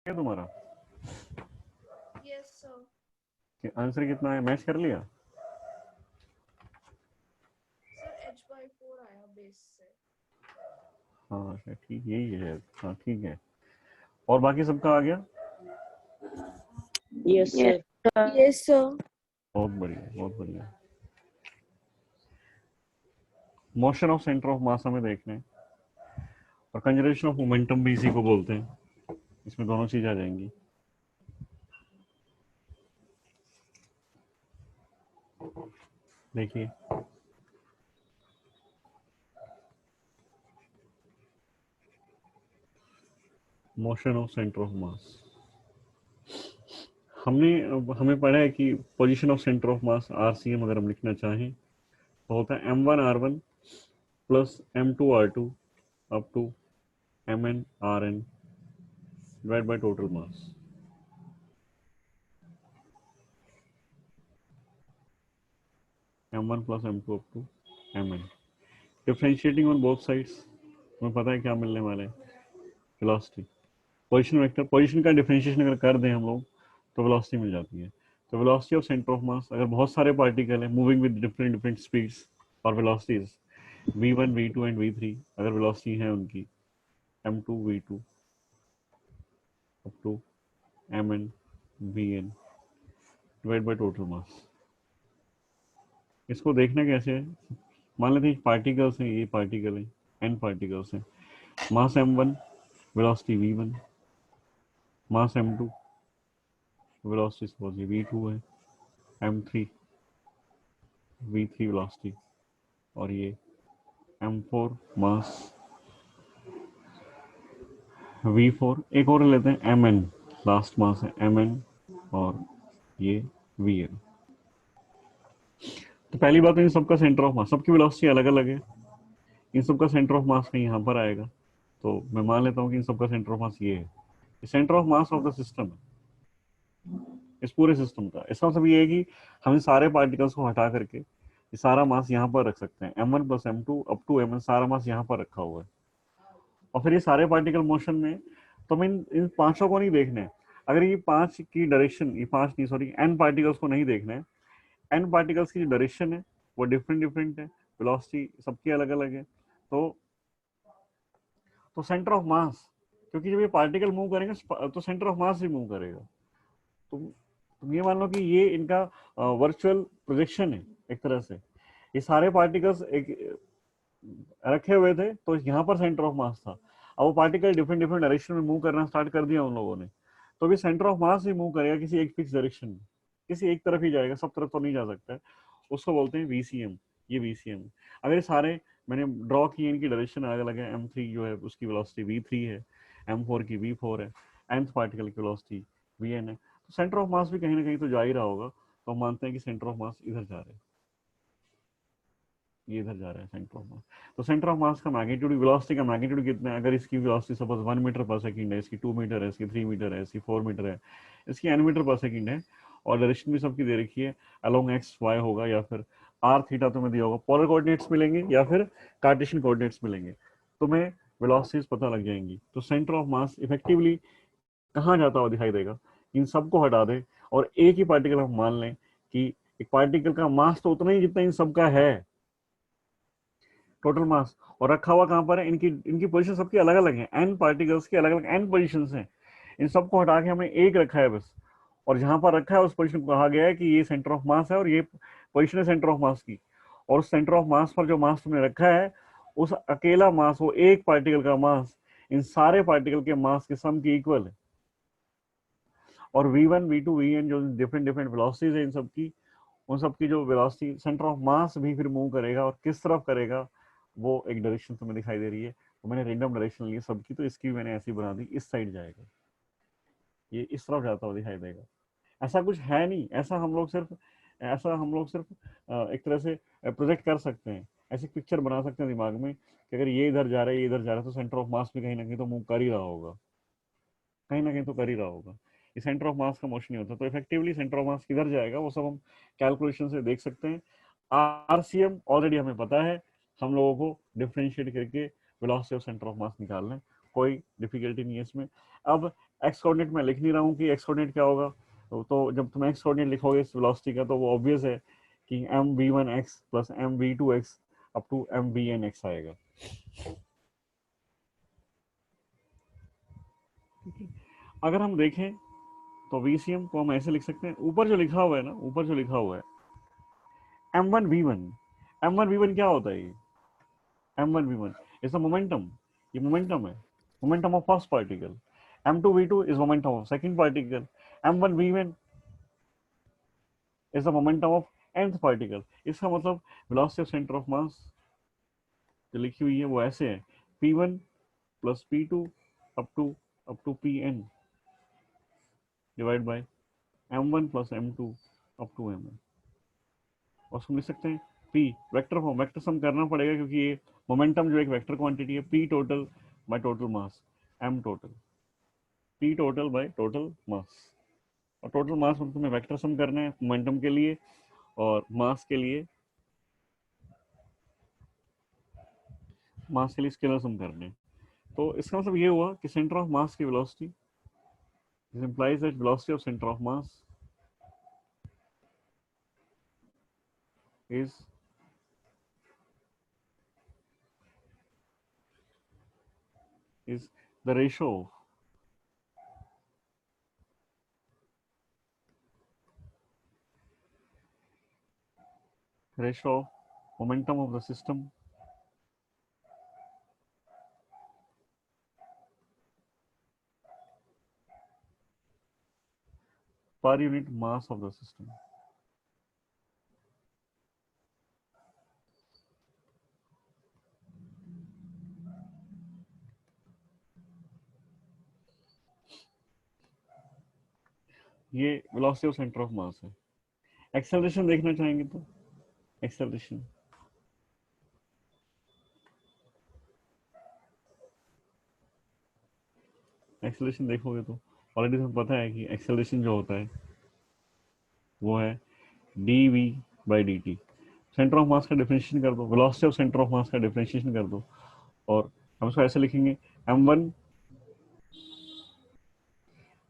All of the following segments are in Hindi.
क्या तुम्हारा यस सर। आंसर कितना है, मैच कर लिया? सर h/4 आया बेस से। हाँ अच्छा, ठीक यही है। हाँ ठीक है, और बाकी सबका आ गया? Yes sir. Yes sir. बहुत बढ़िया बहुत बढ़िया। Motion of centre of mass हमें देखना है, और कंजर्वेशन ऑफ मोमेंटम भी इसी को बोलते हैं। इसमें दोनों चीज आ जाएंगी। देखिए, motion of centre of mass हमें पढ़ा है कि position of centre of mass RCM अगर हम लिखना चाहें तो होता है m1r1 plus m2r2 up to mn/rn divide by total mass. m1 plus m2 up to mn, differentiating on both sides. हमें पता है क्या मिलने वाला है, वेलोसिटी। पोजीशन वेक्टर, पोजीशन का डिफरेंशिएशन अगर कर दें हम लोग तो वेलोसिटी मिल जाती है। तो velocity of centre of mass, अगर बहुत सारे पार्टिकल है moving with different different speeds और velocities v1 v2 and v3, अगर वेलोसिटी है उनकी m2 v2 up to mn vn divide by total mass. इसको देखना कैसे है, मान लेते हैं पार्टिकल्स हैं, ये पार्टिकल है, n पार्टिकल्स हैं, मास m1 वेलोसिटी v1, मास m2 वेलोसिटी सपोज ये v2 है, m3 v3 वेलोसिटी, और ये m4 मास v4, एक और लेते हैं mn, लास्ट मास है mn, और ये vn। तो पहली बात, इन सबका सेंटर ऑफ मास, सबकी वेलोसिटी अलग अलग है, इन सबका सेंटर ऑफ मास कहीं यहाँ पर आएगा। तो मैं मान लेता हूँ कि इन सबका सेंटर ऑफ मास ये है, centre of mass of the system है इस पूरे सिस्टम का। इसका मतलब ये है कि हम इन सारे पार्टिकल्स को हटा करके ये सारा मास यहाँ पर रख सकते हैं, m1 plus m2 up to mn, सारा मास यहाँ पर रखा हुआ है। और फिर ये सारे पार्टिकल मोशन में, तो हमें इन पांचों को नहीं देखना है। अगर ये पांच की डायरेक्शन, ये पांच नहीं सॉरी एन पार्टिकल्स को नहीं देखना है, एन पार्टिकल्स की जो डायरेक्शन है वो डिफरेंट डिफरेंट है, वेलोसिटी सबकी अलग अलग है। तो सेंटर ऑफ मास, क्योंकि जब ये पार्टिकल मूव करेंगे तो सेंटर ऑफ मास भी मूव करेगा। तुम ये मान लो कि ये इनका वर्चुअल प्रोजेक्शन है एक तरह से। ये सारे पार्टिकल्स एक रखे हुए थे, तो यहाँ पर सेंटर ऑफ मास था। अब वो पार्टिकल डिफरेंट डिफरेंट डायरेक्शन में मूव करना स्टार्ट कर दिया उन लोगों ने, तो भी centre of mass he move करेगा किसी एक फिक्स डायरेक्शन में, किसी एक तरफ ही जाएगा, सब तरफ तो नहीं जा सकता है। उसको बोलते हैं वीसीएम। ये वीसीएम। अगर ये सारे मैंने ड्रॉ किए, इनकी डायरेक्शन अलग अलग है, m3 जो है उसकी वेलोसिटी v3 है, m4 की v4 है, nth पार्टिकल की वेलोसिटी vn है, तो सेंटर ऑफ मास भी कहीं ना कहीं तो जा ही रहा होगा। तो हम मानते हैं कि सेंटर ऑफ मास इधर जा रहे हैं, ये इधर जा रहा है सेंटर ऑफ मास। तो सेंटर ऑफ मास का मैग्नीट्यूड, वेलोसिटी का मैग्नीट्यूड कितना है, अगर इसकी वेलोसिटी सपोज 1 मीटर पर सेकंड है, इसकी 2 मीटर है, इसकी 3 मीटर है, इसकी 4 मीटर है, इसकी n मीटर पर सेकंड है, और डायरेक्शन भी सबकी दे रखी है, अलोंग एक्स वाई होगा, या फिर आर थीटा तुम्हें दिया होगा, पोलर कोऑर्डिनेट्स मिलेंगे या फिर कार्टेशियन कोऑर्डिनेट्स मिलेंगे, तुम्हें वेलोसिटीज पता लग जाएंगी। तो सेंटर ऑफ मास इफेक्टिवली कहाँ जाता हुआ दिखाई देगा, इन सबको हटा दे और एक ही पार्टिकल हम मान लें कि एक पार्टिकल का मास तो उतना ही जितना इन सबका है, टोटल मास। और रखा हुआ कहां पर है, इनकी इनकी पोजीशन सबकी अलग अलग है, एन पार्टिकल्स की अलग अलग एन पोजीशन हैं। इन सबको हटा के हमने एक रखा है बस, और जहां पर रखा है उस पोजीशन को कहा गया है कि ये सेंटर ऑफ मास है, और ये पोजीशन है सेंटर ऑफ मास की। और उस सेंटर ऑफ मास पर जो मास तुमने रखा है, उस अकेला मास, वो एक पार्टिकल का मास इन सारे पार्टिकल के मास के सम की इक्वल है। और v1 v2 vn जो डिफरेंट डिफरेंट वेलोसिटीज है इन सबकी, उन सबकी जो वेलोसिटी, सेंटर ऑफ मास भी फिर मूव करेगा, और किस तरफ करेगा वो एक डायरेक्शन तुम्हें दिखाई दे रही है। तो मैंने रेंडम डायरेक्शन ली सबकी, तो इसकी भी मैंने ऐसी बना दी, इस साइड जाएगा, ये इस तरफ जाता हुआ दिखाई देगा। ऐसा कुछ है नहीं, ऐसा हम लोग सिर्फ एक तरह से प्रोजेक्ट कर सकते हैं, ऐसी पिक्चर बना सकते हैं दिमाग में कि अगर ये इधर जा रहा है, ये इधर जा रहा है, तो सेंटर ऑफ मास भी कहीं ना कहीं तो मूव कर ही रहा होगा, कहीं ना कहीं तो कर ही रहा होगा। ये सेंटर ऑफ मास का मोशन नहीं होता, तो इफेक्टिवली सेंटर ऑफ मास किधर जाएगा वो सब हम कैलकुलेशन से देख सकते हैं। आरसीएम ऑलरेडी हमें पता है, हम लोगों को डिफरेंशिएट करके वेलोसिटी ऑफ सेंटर ऑफ मास निकालना है, कोई डिफिकल्टी नहीं है इसमें। अब एक्स कोऑर्डिनेट में लिख नहीं रहा हूँ कि एक्स कोऑर्डिनेट क्या होगा, तो जब तुम एक्स कोऑर्डिनेट लिखोगे इस वेलोसिटी का तो वो ऑब्वियस है कि mv1x plus mv2x up to mvnx आएगा। अगर हम देखें तो VCM को हम ऐसे लिख सकते हैं, ऊपर जो लिखा हुआ है ना, ऊपर जो लिखा हुआ है m1v1, m1v1 क्या होता है ये, m1v1 इज द मोमेंटम, ये मोमेंटम है, momentum of first particle, m2v2 is momentum of second particle, m1v1 is the momentum of nth particle. इसका मतलब velocity of centre of mass जो लिखी हुई है वो ऐसे है, p1 plus p2 up to pn divide by m1 plus m2 up to mn। और उसको लिख सकते हैं p vector form, vector sum करना पड़ेगा क्योंकि ये मोमेंटम जो एक वेक्टर क्वांटिटी है, p टोटल बाय टोटल मास, m total, p total bye total मास। और टोटल मास में तुम्हें वेक्टर सम करना है मोमेंटम के लिए और मास के लिए, मास के लिए स्केलर सम करने हैं। तो इसका मतलब ये हुआ कि सेंटर ऑफ मास की velocity, this implies that velocity of centre of mass is the ratio of momentum of the system per unit mass of the system। ये वेलोसिटी ऑफ सेंटर ऑफ मास है। एक्सेलरेशन देखना चाहेंगे तो एक्सेलरेशन, एक्सेलरेशन देखोगे तो ऑलरेडी तुम्हें पता है कि एक्सेलरेशन जो होता है वो है dv by dt। Centre of mass का डिफरेंशिएशन कर दो, velocity of centre of mass का डिफरेंशिएशन कर दो और हम इसको ऐसे लिखेंगे m1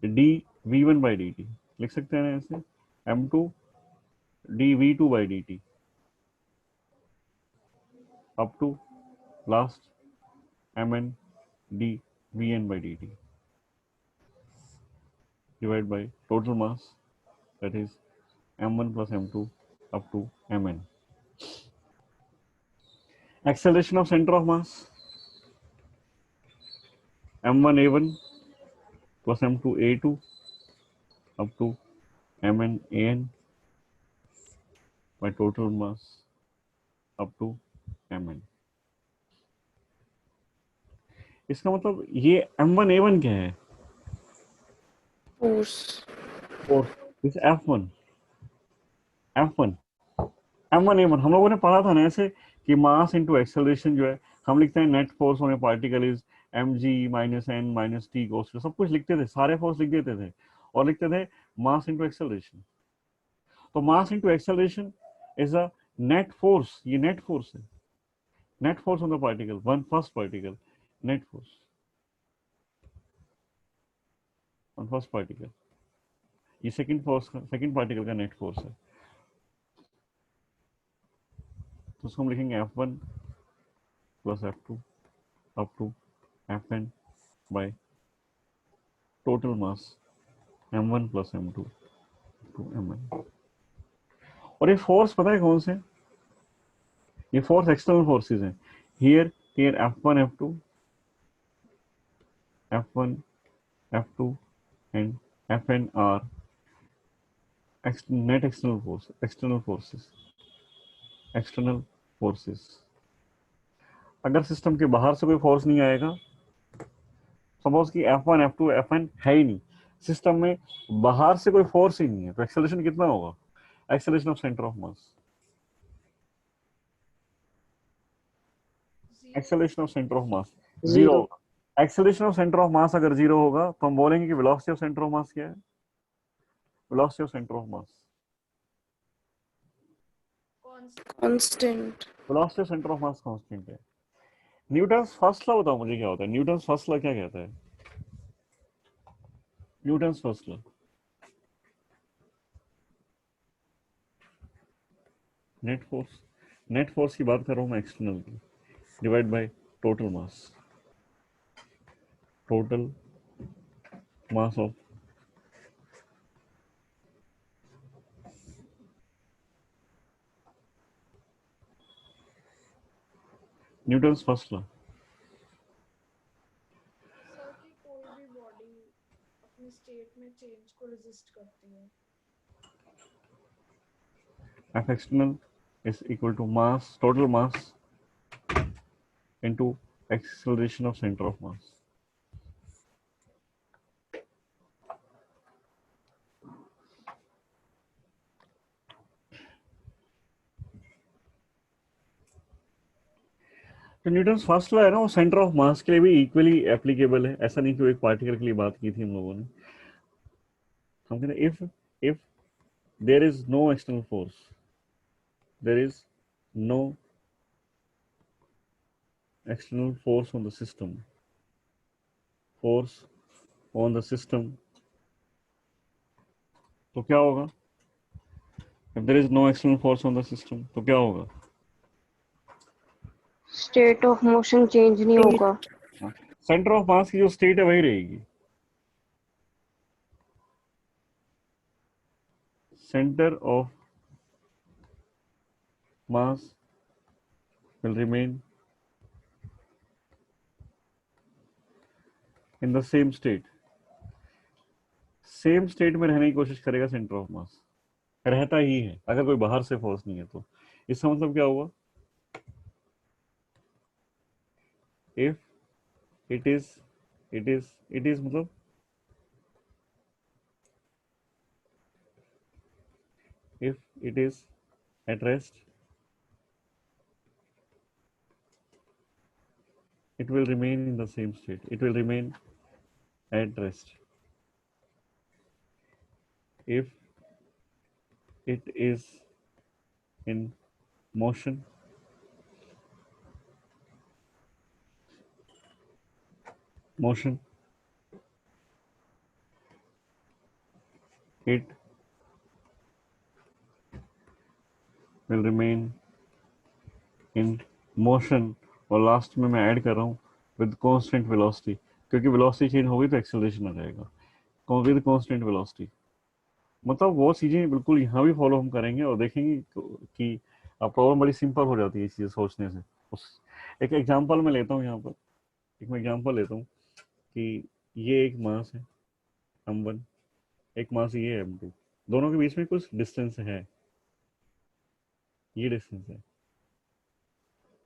dv1 बाई dt, लिख सकते हैं ना ऐसे, m2 dv2 by dt up to last mn dvn by dt divided by total mass, that is m1 plus m2 up to mn। Acceleration of center of mass m1 a1 plus m2 a2 up to mn an by total mass up to mn। इसका मतलब ये m1 a1 क्या है, Force. Force, this f1 f1 m1 a1 हम लोगों ने पढ़ा था ना ऐसे कि मास इनटू एक्सेलरेशन जो है हम लिखते हैं net force on A particle is mg minus n minus t कोस, सब कुछ लिखते थे, सारे फोर्स लिख देते थे और लिखते थे मास इनटू एक्सेलरेशन। तो mass into acceleration is a net force, ये नेट फोर्स है, net force on the particle, one first particle, net force on first particle, ये सेकंड फोर्स, सेकंड पार्टिकल का नेट फोर्स है। तो उसको हम लिखेंगे f1 plus f2 up to fn by total mass m1 plus m2 to mn। और ये फोर्स पता है कौन से, ये फोर्स एक्सटर्नल फोर्सेस हैं, here here f1 f2 f1 f2 and fn are net external force, external forces, external forces। अगर सिस्टम के बाहर से कोई फोर्स नहीं आएगा, सपोज कि f1 f2 fn है ही नहीं, सिस्टम में बाहर से कोई फोर्स ही नहीं है, तो एक्सेलरेशन कितना होगा, acceleration of centre of mass, acceleration of centre of mass zero होगा। Acceleration of centre of mass अगर जीरो होगा तो हम बोलेंगे कि velocity of centre of mass क्या है, velocity of centre of mass Constant. Velocity of centre of mass constant है। न्यूटन्स फर्स्ट लॉ बताओ मुझे क्या होता है, न्यूटन्स फर्स्ट लॉ क्या कहता है, Newton's first law, net force की बात कर रहा हूं मैं एक्सटर्नल की, divide by total mass of Newton's first law. Sir कि कोई भी बॉडी अपने स्टेट में चेंज को रेजिस्ट करती है। F external is equal to mass, total mass into acceleration of center of mass. तो न्यूटन्स फर्स्ट लॉ है ना, वो सेंटर ऑफ मास के लिए भी इक्वली एप्लीकेबल है। ऐसा नहीं कि वो एक पार्टिकल के लिए बात की थी हम लोगों ने। हम कहते हैं if there is no external force, there is no external force on the system, तो क्या होगा? if there is no external force on the system तो क्या होगा? स्टेट ऑफ मोशन चेंज नहीं होगा। सेंटर ऑफ मास की जो स्टेट है वही रहेगी। Centre of mass will remain in the same state, same state में रहने की कोशिश करेगा सेंटर ऑफ मास, रहता ही है अगर कोई बाहर से फोर्स नहीं है तो। इसका मतलब क्या हुआ? इफ इट इज मतलब if it is at rest, it will remain in the same state, it will remain at rest. If it is in motion, it will remain in motion। और लास्ट में मैं ऐड कर रहा हूँ विद कांस्टेंट वेलोसिटी, क्योंकि वेलोसिटी चेंज होगी तो एक्सेलरेशन आ जाएगा, विद कांस्टेंट वेलोसिटी। मतलब वो चीजें बिल्कुल यहाँ भी फॉलो हम करेंगे और देखेंगे कि प्रॉब्लम बड़ी सिंपल हो जाती है चीजें सोचने से। उस एक एग्जांपल मैं लेता हूँ यहाँ पर, एक मैं एग्जांपल लेता हूँ कि ये एक मास है m1, एक मास ये है m2, दोनों के बीच में कुछ डिस्टेंस है, ये डिस्टेंस है।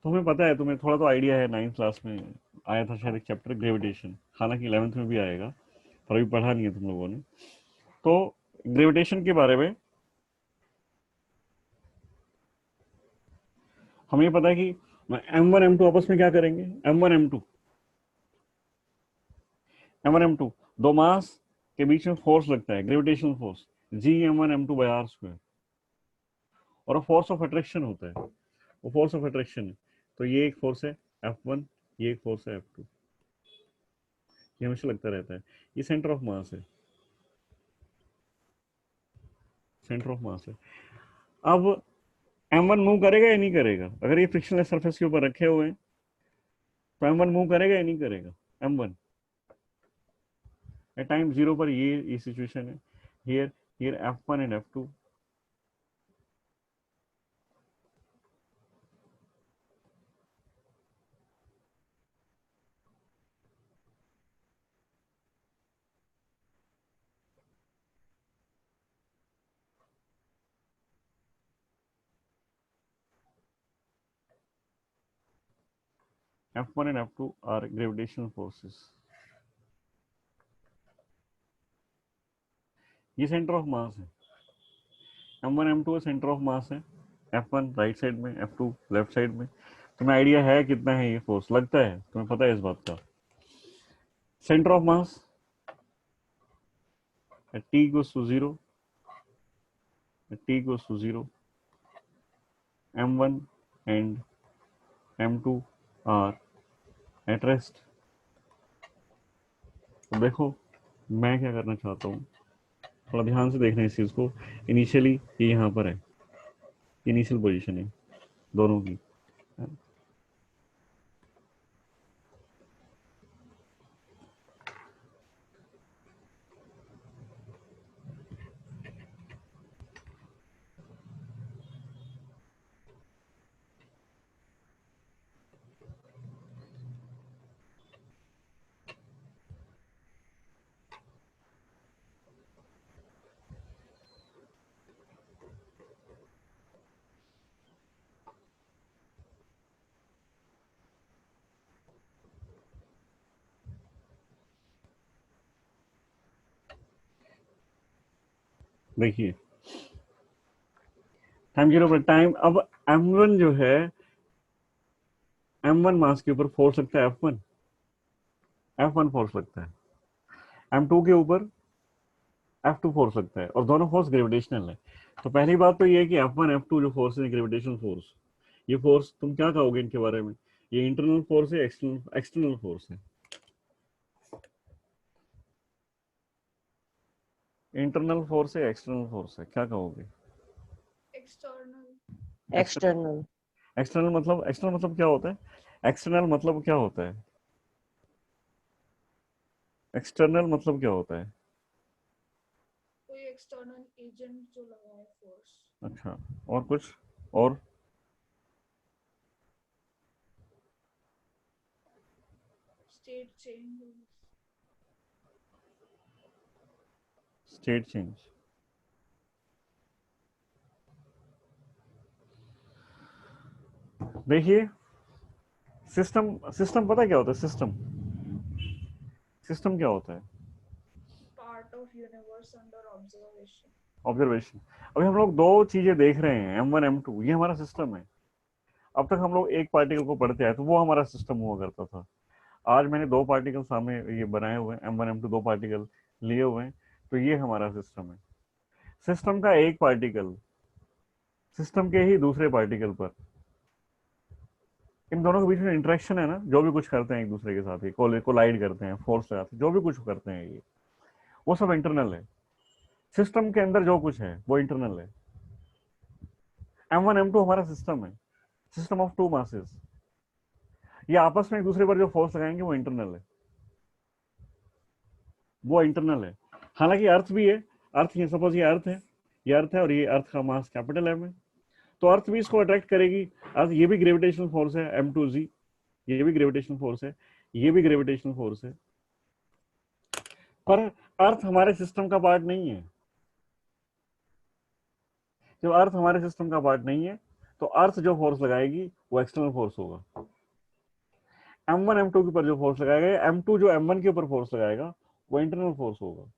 तो हमें पता है, तुम्हें थोड़ा तो आइडिया है, 9th क्लास में आया था शायद एक चैप्टर ग्रेविटेशन, हालांकि 11th में भी आएगा पर अभी पढ़ा नहीं है तुम लोगों ने। तो ग्रेविटेशन के बारे में हमें पता है कि m1 m2 आपस में क्या करेंगे, m1 m2 दो मास के बीच में फोर्स लगता है, gravitational force G m1 m2/r², और फोर्स ऑफ अट्रैक्शन होता है, वो फोर्स ऑफ अट्रैक्शन है। तो ये एक फोर्स है F1, ये एक फोर्स है F2, ये हमेशा लगता रहता है। ये सेंटर ऑफ मास है, सेंटर ऑफ मास है। अब m1 मूव करेगा या नहीं करेगा? अगर ये फ्रिक्शनलेस सरफेस के ऊपर रखे हुए हैं तो m1 मूव करेगा या नहीं करेगा? m1 एट टाइम 0 पर ये सिचुएशन है, here F1 and F2, F1 and F2 are gravitational forces। ये सेंटर ऑफ मास है, m1 m2 सेंटर ऑफ मास है, F1 राइट साइड में, F2 लेफ्ट साइड में। तुम्हें आइडिया है कितना है ये फोर्स? लगता है तुम्हें पता है इस बात का। Centre of mass at t equals to 0, m1 and m2 are at rest। तो देखो मैं क्या करना चाहता हूँ, थोड़ा ध्यान से देखना इस चीज को। इनिशियली ये यहाँ पर है, इनिशियल पोजीशन है दोनों की। देखिए टाइम जीरो पर टाइम, अब m1 जो है, m1 मास के ऊपर फोर्स लगता है f1, f1 फोर्स लगता है। m2 के ऊपर f2 फोर्स लगता है, और दोनों फोर्स ग्रेविटेशनल है। तो पहली बात तो ये है कि f1 f2 जो फोर्स है ग्रेविटेशनल फोर्स, ये फोर्स तुम क्या कहोगे इनके बारे में? ये इंटरनल फोर्स है, एक्सटर्नल एक्सटर्नल फोर्स है? इंटरनल फोर्स है, एक्सटर्नल फोर्स है, क्या कहोगे? एक्सटर्नल। एक्सटर्नल। एक्सटर्नल मतलब क्या होता है? एक्सटर्नल मतलब क्या होता है? एक्सटर्नल मतलब क्या होता है? कोई एक्सटर्नल एजेंट जो लगाए फोर्स। अच्छा, और कुछ? और स्टेट चेंज। State change. देखिए सिस्टम, सिस्टम पता क्या होता है? सिस्टम, सिस्टम क्या होता है? Part of universe under observation. Observation. अभी हम लोग दो चीजें देख रहे हैं, M1 M2, ये हमारा सिस्टम है। अब तक हम लोग एक पार्टिकल को पढ़ते आए तो वो हमारा सिस्टम हुआ करता था। आज मैंने दो पार्टिकल सामने ये बनाए हुए हैं, M1 M2 दो पार्टिकल लिए हुए हैं, तो ये हमारा सिस्टम है। सिस्टम का एक पार्टिकल सिस्टम के ही दूसरे पार्टिकल पर, इन दोनों के बीच में इंटरेक्शन है ना, जो भी कुछ करते हैं एक दूसरे के साथ, ये कोलाइड करते हैं, फोर्स लगाते हैं, जो भी कुछ करते हैं ये, वो सब इंटरनल है। सिस्टम के अंदर जो कुछ है वो इंटरनल है। M1 M2 हमारा सिस्टम है, सिस्टम ऑफ टू मासेस। ये आपस में एक दूसरे पर जो फोर्स लगाएंगे वो इंटरनल है, वो इंटरनल है। हालांकि अर्थ भी है, अर्थ ये सपोज ये अर्थ है, ये अर्थ है और ये अर्थ का मास कैपिटल एम है, तो अर्थ भी इसको अट्रैक्ट करेगी। अर्थ, ये भी ग्रेविटेशनल फोर्स है M2Z, ये भी ग्रेविटेशनल फोर्स है, ये भी ग्रेविटेशनल फोर्स है। पर अर्थ हमारे सिस्टम का पार्ट नहीं है। जब अर्थ हमारे सिस्टम का पार्ट नहीं है तो अर्थ जो फोर्स लगाएगी वो एक्सटर्नल फोर्स होगा। M1 M2 के ऊपर जो फोर्स लगाएगा, M2 जो M1 के ऊपर फोर्स लगाएगा वो इंटरनल फोर्स होगा।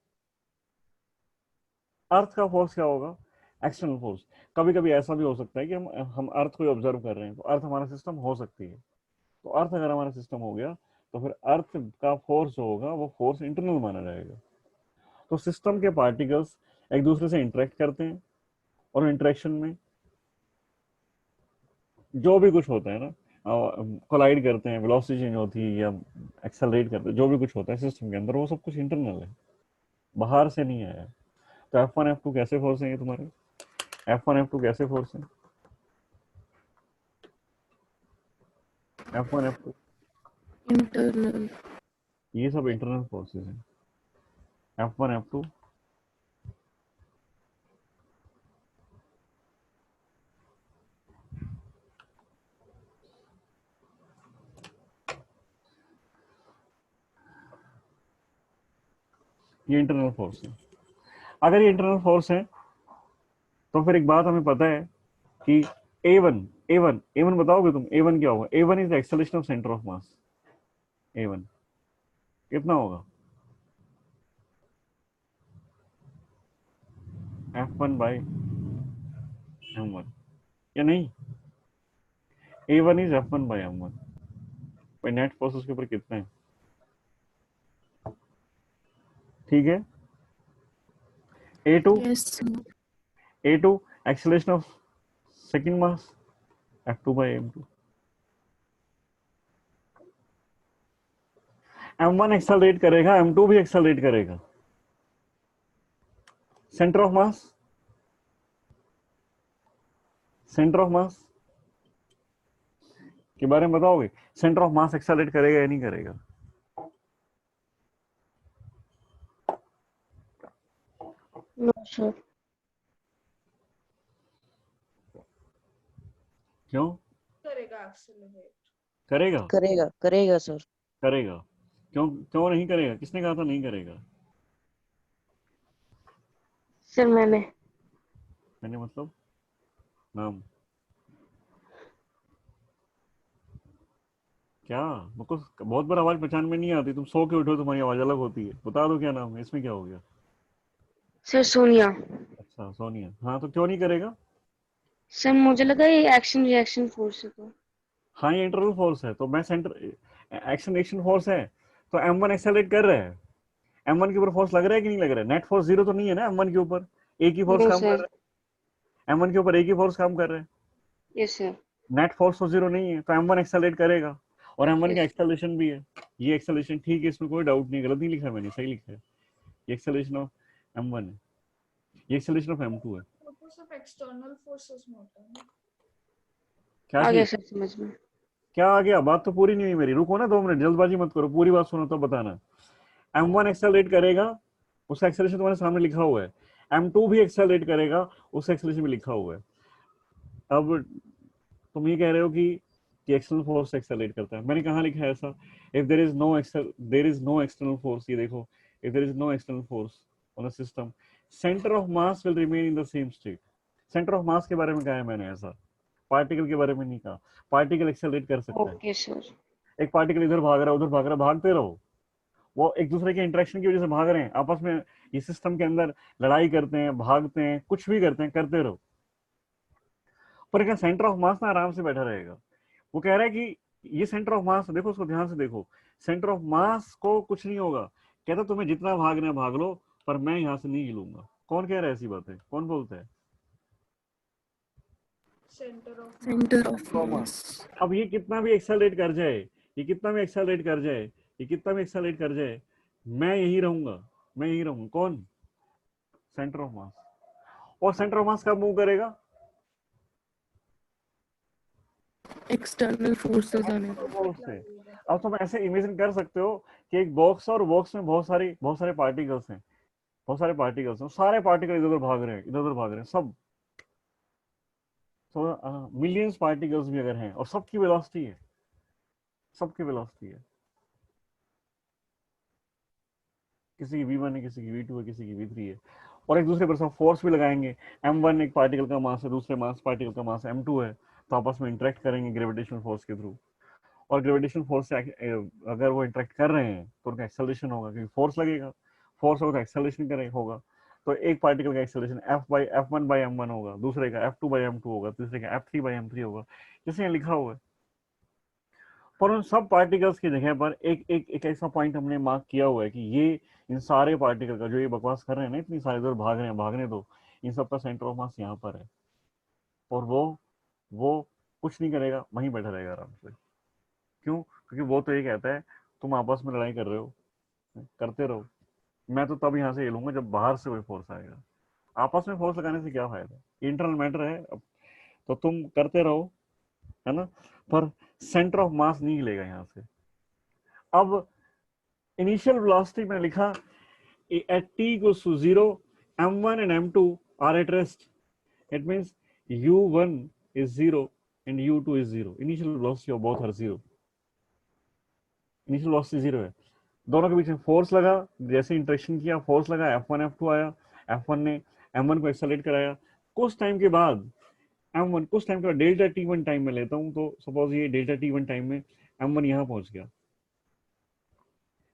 अर्थ का फोर्स क्या होगा? External force. कभी कभी ऐसा भी हो सकता है कि हम अर्थ को ऑब्जर्व कर रहे हैं, तो अर्थ हमारा सिस्टम हो सकती है। तो अर्थ अगर हमारा सिस्टम हो गया तो फिर अर्थ का फोर्स जो होगा वो फोर्स इंटरनल माना जाएगा। तो सिस्टम के पार्टिकल्स एक दूसरे से इंटरेक्ट करते हैं, और इंटरेक्शन में जो भी कुछ होता है ना, कोलाइड करते हैं, वेलोसिटी चेंज होती है या एक्सेलरेट करते हैं, जो भी कुछ होता है सिस्टम के अंदर, वो सब कुछ इंटरनल है, बाहर से नहीं आया। तो F1 F2 कैसे फोर्स है ये तुम्हारे? F1 F2 कैसे फोर्स है? F1 F2 internal. ये सब इंटरनल फोर्सेस हैं। F1 F2 ये इंटरनल फोर्स है। अगर ये इंटरनल फोर्स है तो फिर एक बात हमें पता है कि A1 बताओगे तुम? A1 क्या होगा? A1 is the acceleration of centre of mass. A1 कितना होगा? F1 बाई M1 या नहीं? A1 is F1 by M1। भाई नेट फोर्स उसके ऊपर कितना है? ठीक है। A2 yes. A2 acceleration of second mass, F2 by M2। M1 accelerate करेगा, M2 भी एक्सेलरेट करेगा। Centre of mass, centre of mass के बारे में बताओगे? सेंटर ऑफ मास एक्सेलरेट करेगा या नहीं करेगा? No, sir. क्यों करेगा एक्सेलरेट। करेगा? करेगा करेगा सर। करेगा। क्यों क्यों नहीं करेगा? किसने कहा था नहीं करेगा? सर मैंने मतलब नाम क्या? मुझको बहुत बार आवाज पहचान में नहीं आती, तुम सो के उठो तुम्हारी आवाज अलग होती है। बता दो क्या नाम है, इसमें क्या हो गया? सर सोनिया। अच्छा सोनिया, हाँ तो क्यों नहीं करेगा? सर मुझे लगा ये एक्शन रिएक्शन फोर्स है तो। हाँ ये इंटरनल फोर्स है, तो मैं सेंटर एक्शन रिएक्शन फोर्स है, तो M1 एक्सेलरेट कर रहा है। M1 के ऊपर फोर्स लग रहा है कि नहीं लग रहा है? नेट फोर्स जीरो तो नहीं है ना M1 के ऊपर, एक ही फोर्स नो काम कर सर। रहा है। M1 के ऊपर एक ही फोर्स काम कर रहा है, यस सर। नेट फोर्स तो जीरो नहीं है, तो M1 एक्सेलरेट करेगा। और M1 का यस। एक्सेलरेशन भी है, ये एक्सेलरेशन ठीक है, इसमें कोई डाउट नहीं, गलत नहीं लिखा मैंने, सही लिखा है। ये एक्सेलरेशन ऑफ M1 है, ये एक्सेलरेशन ऑफ M2 है। वो तो सिर्फ एक्सटर्नल फोर्सेस में होता है ना। क्या आ गया चीज? सर समझ में। क्या आ गया? बात तो पूरी नहीं हुई मेरी, रुको ना 2 मिनट, जल्दबाजी मत करो, पूरी बात सुनो तो बताना। M1 एक्सेलरेट करेगा, उसका एक्सेलरेशन तुम्हारे सामने लिखा हुआ है। M2 भी एक्सेलरेट करेगा, उसका एक्सेलरेशन भी लिखा हुआ है। अब तुम ये कह रहे हो कि एक्सटर्नल फोर्स एक्सेलरेट करता है, मैंने कहाँ लिखा है ऐसा? If there is no external force, ये देखो, if there is no external force on a system, centre of mass will remain in the same state. Centre of mass के बारे में कहा है मैंने ऐसा, पार्टिकल के बारे में नहीं कहा। पार्टिकल एक्सेलरेट कर सकता है, ओके सर। एक पार्टिकल इधर भाग रहा है उधर भाग रहा है, भागते रहो, वो एक दूसरे के इंटरेक्शन की वजह से भाग रहे हैं आपस में, ये सिस्टम के अंदर लड़ाई करते हैं, भागते हैं, कुछ भी करते हैं, करते रहो। पर क्या सेंटर ऑफ मास ना आराम से बैठा रहेगा? वो कह रहा है कि ये सेंटर ऑफ मास देखो, उसको ध्यान से देखो, सेंटर ऑफ मास को कुछ नहीं होगा, कहता तुम्हें जितना भागना है भाग लो, पर मैं यहां से नहीं हिलूंगा। कौन कह रहा है ऐसी बातें? कौन बोलता है? Centre of centre mass. Of mass. अब ये कितना भी एक्सेलरेट कर जाए, ये कितना भी एक्सेलरेट कर जाए, ये कितना भी एक्सेलरेट कर जाए, मैं यही रहूंगा, मैं यही रहूंगा। कौन? सेंटर ऑफ मास। और सेंटर ऑफ मास कब मूव करेगा? एक्सटर्नल फोर्सेस आने पर। फोर्स से। अब तुम ऐसे इमेजिन कर सकते हो कि एक बॉक्स है और बॉक्स में बहुत सारे पार्टिकल्स हैं, बहुत सारे पार्टिकल्स हैं, सारे पार्टिकल इधर उधर भाग रहे हैं, इधर उधर भाग रहे हैं सब, तो मिलियंस पार्टिकल्स भी अगर हैं और सबकी वेलोसिटी है, सबकी वेलोसिटी है, किसी की v1 है, किसी की v2 है, किसी की v3 है, और एक दूसरे पर सब फोर्स भी लगाएंगे। m1 एक पार्टिकल का मास है, दूसरे मास पार्टिकल का मास m2 है, तो आपस में इंटरेक्ट करेंगे ग्रेविटेशनल फोर्स के थ्रू, और ग्रेविटेशनल फोर्स से अगर वो इंटरेक्ट कर रहे हैं तो उनका एक्सेलरेशन होगा, क्योंकि फोर्स लगेगा, फोर्स होगा तो एक्सेलरेशन करेगा होगा। तो एक पार्टिकल का एक्सेलरेशन f1/m1 होगा, दूसरे का f2/m2 होगा, तीसरे का f3/m3 होगा, जैसे यहाँ लिखा हुआ है। पर उन सब पार्टिकल्स की जगह पर एक ऐसा पॉइंट हमने मार्क किया हुआ है कि ये इन सारे पार्टिकल का जो ये बकवास कर रहे हैं ना, इतनी सारी दूर भाग रहे हैं, भागने दो, इन सब का सेंटर ऑफ मास यहाँ पर है, और वो कुछ नहीं करेगा, वहीं बैठा रहेगा आराम से। क्यों? क्योंकि वो तो ये कहता है तुम आपस में लड़ाई कर रहे हो, करते रहो, मैं तो तब यहाँ से हिलूंगा जब बाहर से कोई फोर्स आएगा। आपस में फोर्स लगाने से क्या फायदा? इंटरनल मैटर है, तो तुम करते रहो, है ना, पर सेंटर ऑफ मास नहीं हिलेगा यहाँ से। अब इनिशियल वेलोसिटी में लिखा at t equals to 0, m1 and m2 are at rest. It means u1 is 0 and u2 is 0. Initial velocity of both are 0. Initial velocity 0 है, दोनों के बीच में फोर्स लगा, जैसे इंटरेक्शन किया फोर्स लगा, f1 f2 आया, f1 ने m1 को एक्सेलरेट कराया, कुछ टाइम के बाद m1, कुछ टाइम के बाद डेल्टा t1 टाइम में लेता हूँ, तो सपोज ये डेल्टा t1 टाइम में m1 यहाँ पहुंच गया,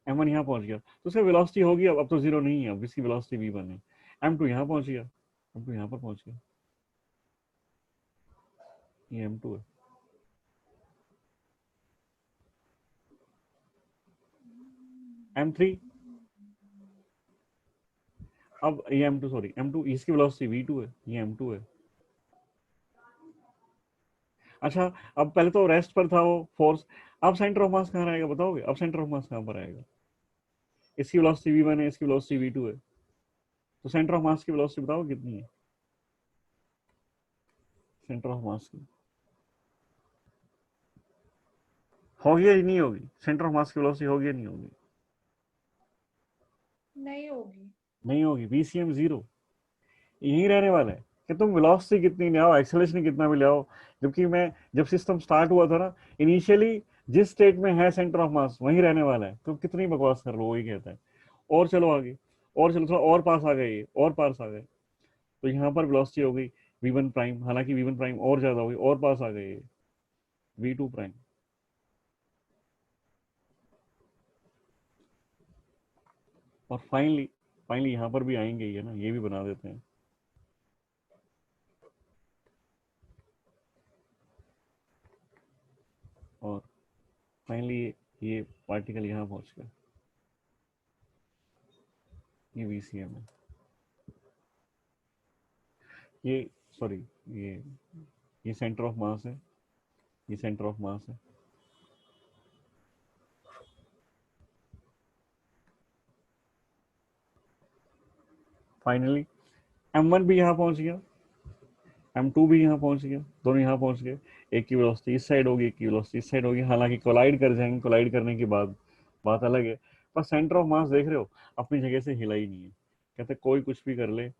m1 यहाँ पहुंच गया, तो उसका वेलोसिटी होगी अब तो जीरो नहीं है, अब इसकी वेलोसिटी v1 है। m2 यहाँ पहुंच गया, m2 यहाँ पर पहुंच गया, ये m2 है। m3, अब ये m2 सॉरी m2, इसकी वेलोसिटी v2 है, ये m2 है। अच्छा, अब पहले तो रेस्ट पर था वो फोर्स, अब सेंटर ऑफ मास कहाँ रहेगा बताओगे? अब सेंटर ऑफ मास कहाँ पर आएगा? इसकी वेलोसिटी v1 है, इसकी वेलोसिटी v2 है, तो सेंटर ऑफ मास की वेलोसिटी बताओ कितनी है, सेंटर ऑफ मास की होगी या नहीं होगी, सेंटर ऑफ मास की वेलोसिटी होगी या नहीं होगी? नहीं होगी। नहीं होगी, VCM 0 यही रहने वाला है कि तुम वेलोसिटी कितनी ले आओ, एक्सेलरेशन कितना भी ले आओ। जबकि मैं जब सिस्टम स्टार्ट हुआ था ना, इनिशियली जिस स्टेट में है सेंटर ऑफ मास वहीं रहने वाला है, तो कितनी बकवास कर लो, वही कहता है। और चलो आगे, और चलो थोड़ा और पास आ गए, ये और पास आ गए, तो यहाँ पर वेलोसिटी हो गई V1 प्राइम, हालांकि V1 प्राइम और ज्यादा हो गई, और पास आ गए V2 प्राइम। और फाइनली फाइनली यहाँ पर भी आएंगे ये ना, ये भी बना देते हैं। और फाइनली ये पार्टिकल यहाँ पहुंच गया, ये VCM है, ये सॉरी ये सेंटर ऑफ मास है, ये सेंटर ऑफ मास है। फाइनली M1 भी यहाँ पहुंच गया, M2 भी यहाँ पहुंच गया, दोनों यहाँ पहुंच गए। एक की वेलोसिटी इस साइड होगी, एक की वेलोसिटी इस साइड होगी, हालांकि कोलाइड कर जाएंगे, कोलाइड करने के बाद बात अलग है। पर सेंटर ऑफ मास देख रहे हो अपनी जगह से हिला ही नहीं है। कहते कोई कुछ भी कर ले,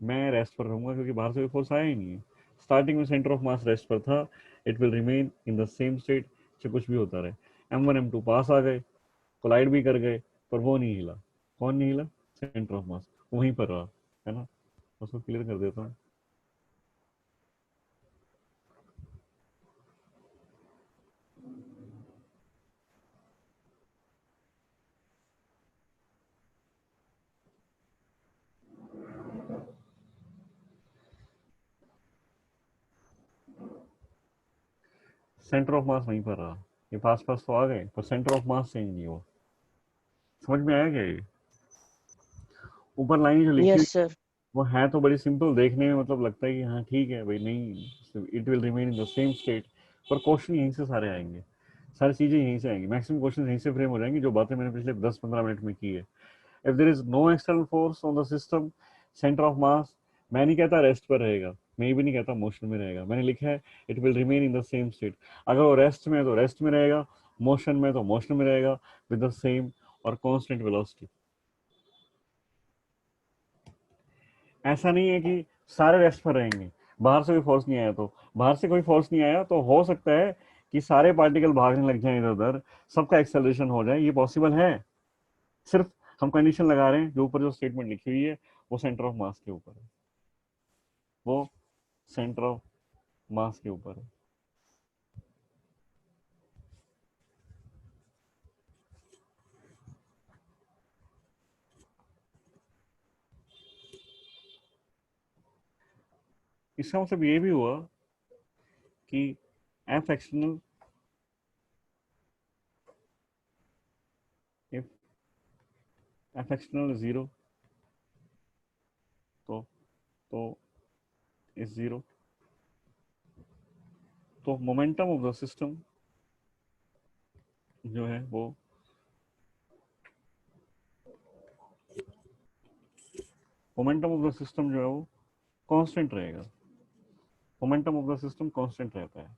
मैं रेस्ट पर रहूंगा, क्योंकि बाहर से कोई फोर्स आया ही नहीं है। स्टार्टिंग में सेंटर ऑफ मास रेस्ट पर था, it will remain in the same state, चाहे कुछ भी होता रहे। M1 M2 पास आ गए, कोलाइड भी कर गए, पर वो नहीं हिला। कौन नहीं हिला? सेंटर ऑफ मास वहीं पर रहा, है ना। उसको क्लियर कर देता हूँ। सेंटर ऑफ मास वहीं पर रहा, ये पास पास तो आ गए, पर सेंटर ऑफ मास चेंज नहीं हुआ। समझ में आया क्या ये? ऊपर लाइन जो लिखी हुई यस सर। वो है तो बड़ी सिंपल, देखने में मतलब लगता है कि हाँ ठीक है भाई, नहीं it will remain in the same state, पर क्वेश्चन यहीं से सारे आएंगे, सारी चीजें यहीं से आएंगी, मैक्सिमम क्वेश्चन यहीं से फ्रेम हो जाएंगे, जो बातें मैंने पिछले 10-15 मिनट में की है। If there is no external force on the system, centre of mass, मैं नहीं कहता रेस्ट पर रहेगा, मैं भी नहीं कहता मोशन में रहेगा, मैंने लिखा है it will remain in the same state. अगर वो रेस्ट में है तो रेस्ट में रहेगा, मोशन में तो मोशन में रहेगा, विद द सेम और कांस्टेंट वेलोसिटी। ऐसा नहीं है कि सारे रेस्ट पर रहेंगे, बाहर से कोई फोर्स नहीं आया, तो बाहर से कोई फोर्स नहीं आया तो हो सकता है कि सारे पार्टिकल भागने लग जाएं इधर उधर, सबका एक्सेलरेशन हो जाए, ये पॉसिबल है। सिर्फ हम कंडीशन लगा रहे हैं, जो ऊपर जो स्टेटमेंट लिखी हुई है वो सेंटर ऑफ मास के ऊपर है, वो सेंटर ऑफ मास के ऊपर है। इसका मतलब ये भी हुआ कि F external, if F external zero, तो इज जीरो, तो मोमेंटम ऑफ द सिस्टम जो है वो मोमेंटम ऑफ द सिस्टम जो है वो कांस्टेंट रहेगा, momentum of the system constant रहता है।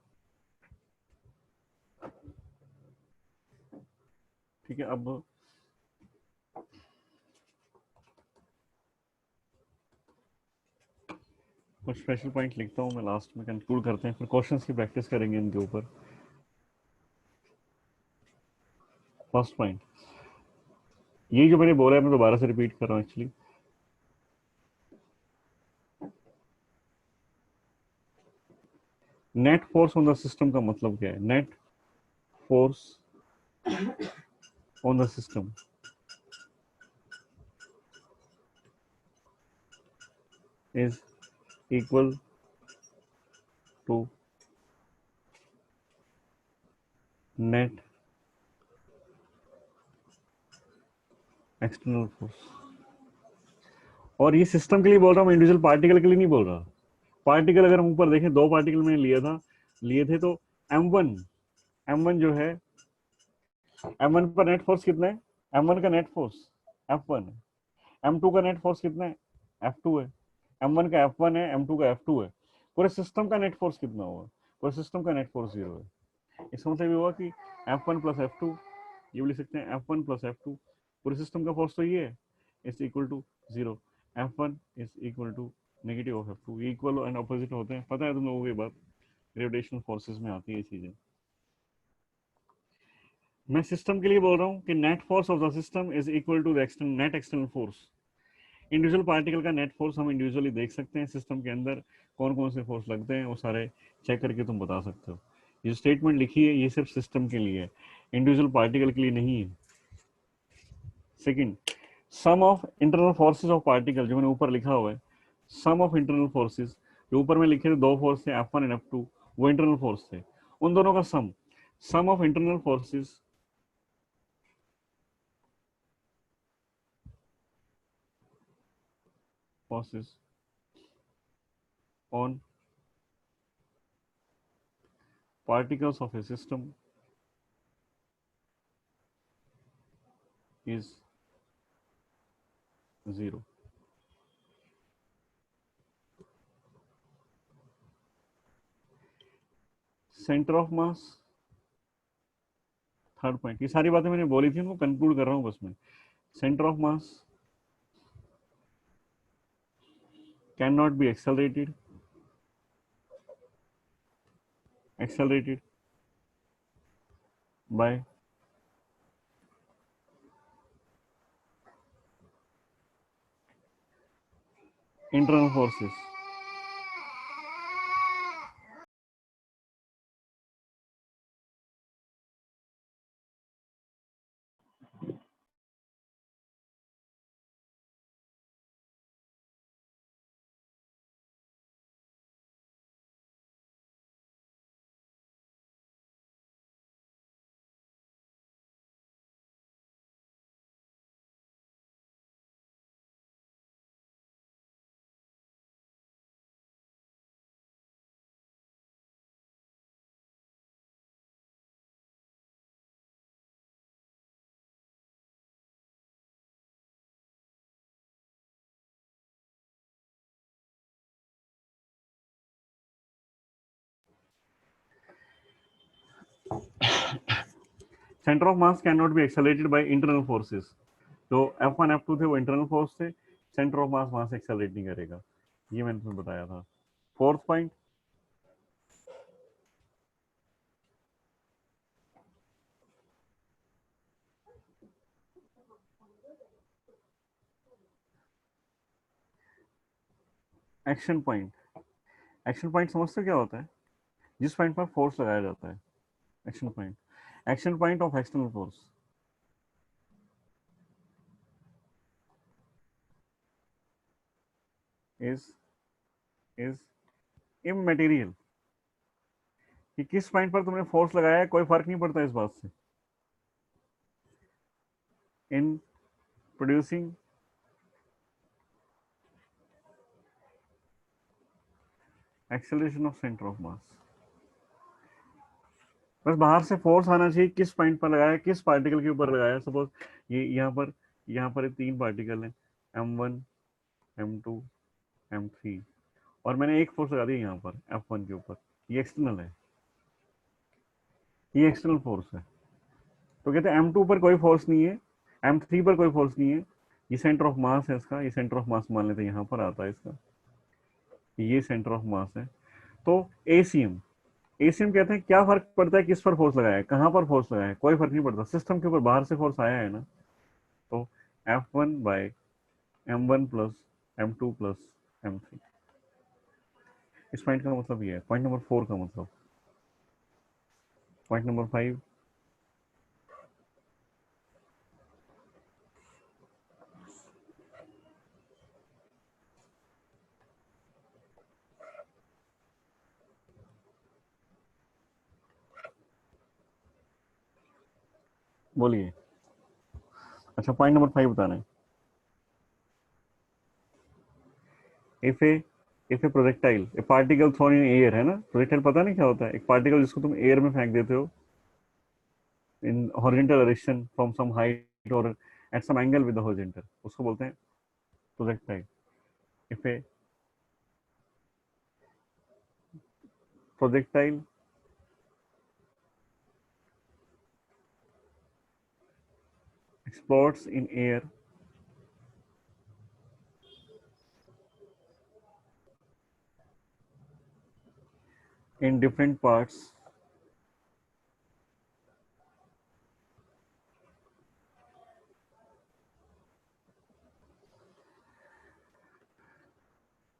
ठीक है, अब कुछ स्पेशल पॉइंट लिखता हूँ मैं, लास्ट में कंक्लूड करते हैं, फिर क्वेश्चंस की प्रैक्टिस करेंगे इनके ऊपर। फर्स्ट पॉइंट, ये जो मैंने बोला है मैं दोबारा से रिपीट कर रहा हूँ actually. Net force on the system का मतलब क्या है? Net force on the system is equal to net external force. और ये सिस्टम के लिए बोल रहा हूँ, इंडिविजुअल पार्टिकल के लिए नहीं बोल रहा। पार्टिकल अगर हम ऊपर देखें, दो पार्टिकल मैंने लिए थे, तो M1 जो है, M1 पर नेट फोर्स कितना है? M1 का नेट फोर्स F1 है। M2 का नेट फोर्स कितना है? F2 है, M1 का F1 है, M2 का F2 है, पूरे सिस्टम का नेट फोर्स कितना होगा? पूरे सिस्टम का नेट फोर्स 0 है। इसका मतलब ये हुआ कि F1 प्लस F2, ये भी लिख सकते हैं F1 प्लस F2, पूरे सिस्टम का फोर्स तो ये है, is equal to 0। F1 is equal to negative of F2, equal and opposite होते हैं, पता है तुम लोगों को ये बात, ग्रेविटेशनल फोर्सेस में आती है ये चीजें। मैं सिस्टम के लिए बोल रहा हूँ कि net force of the system is equal to the net external force. Individual particle का नेट फोर्स हम इंडिविजुअली देख सकते हैं, सिस्टम के अंदर कौन कौन से फोर्स लगते हैं वो सारे चेक करके तुम बता सकते हो। ये स्टेटमेंट लिखी है ये सिर्फ सिस्टम के लिए है, इंडिविजुअल पार्टिकल के लिए नहीं है। Second, sum of internal forces of particle, जो मैंने ऊपर लिखा हुआ है, सम ऑफ इंटरनल फोर्सेस, जो ऊपर में लिखे थे दो फोर्स थे F1 एंड F2, वो इंटरनल फोर्स थे, उन दोनों का sum of internal forces on particles of a system is 0. Centre of mass, third point, ये सारी बातें मैंने बोली थी, उनको कंक्लूड कर रहा हूं बस मैं। Centre of mass can not be accelerated by internal forces. Centre of mass can not be accelerated by internal forces. जो F1 F2 थे वो इंटरनल फोर्स थे, सेंटर ऑफ मास वहां से एक्सेलरेट नहीं करेगा, ये मैंने तुम्हें बताया था। Fourth point, action point. Action point समझते हो क्या होता है? जिस पॉइंट पर फोर्स लगाया जाता है, action point. Action point of external force is is immaterial, कि किस पॉइंट पर तुमने फोर्स लगाया है कोई फर्क नहीं पड़ता इस बात से, in producing acceleration of centre of मास। बस बाहर से फोर्स आना चाहिए, किस पॉइंट पर लगाया, किस पार्टिकल के ऊपर लगाया। सपोज ये यहाँ पर तीन पार्टिकल हैं, M1 M2 M3, और मैंने एक फोर्स लगा दी यहाँ पर F1 के ऊपर, ये एक्सटर्नल है, ये एक्सटर्नल फोर्स है। तो कहते हैं M2 पर कोई फोर्स नहीं है, M3 पर कोई फोर्स नहीं है, ये सेंटर ऑफ मास है इसका, ये सेंटर ऑफ मास मान लेते हैं यहाँ पर आता है इसका, ये सेंटर ऑफ मास है। तो एसीएम, एसीएम कहते हैं क्या फर्क पड़ता है किस पर फोर्स लगाया है, कहाँ पर फोर्स लगाया है, कोई फर्क नहीं पड़ता, सिस्टम के ऊपर बाहर से फोर्स आया है ना, तो F1 bye M1 plus M2 plus M3। इस पॉइंट का मतलब ये है, पॉइंट नंबर 4 का मतलब। पॉइंट नंबर 5, बोलिए। अच्छा, पॉइंट नंबर 5 बताना है। If a projectile, a particle thrown in air, है ना, प्रोजेक्टाइल पता नहीं क्या होता है, एक पार्टिकल जिसको तुम एयर में फेंक देते हो in horizontal direction from some height और at some angle with the horizontal, उसको बोलते हैं projectile. if a projectile explodes in air in different parts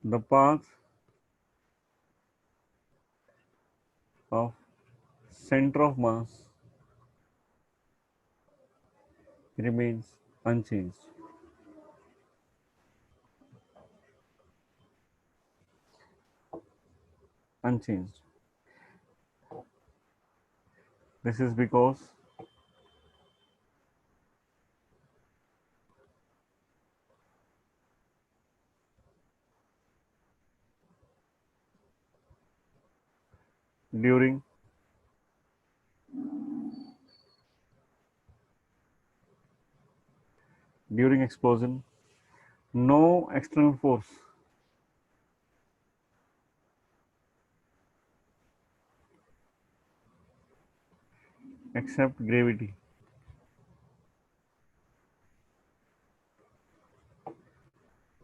the path of center of mass remains unchanged. Unchanged. This is because during explosion, no external force except gravity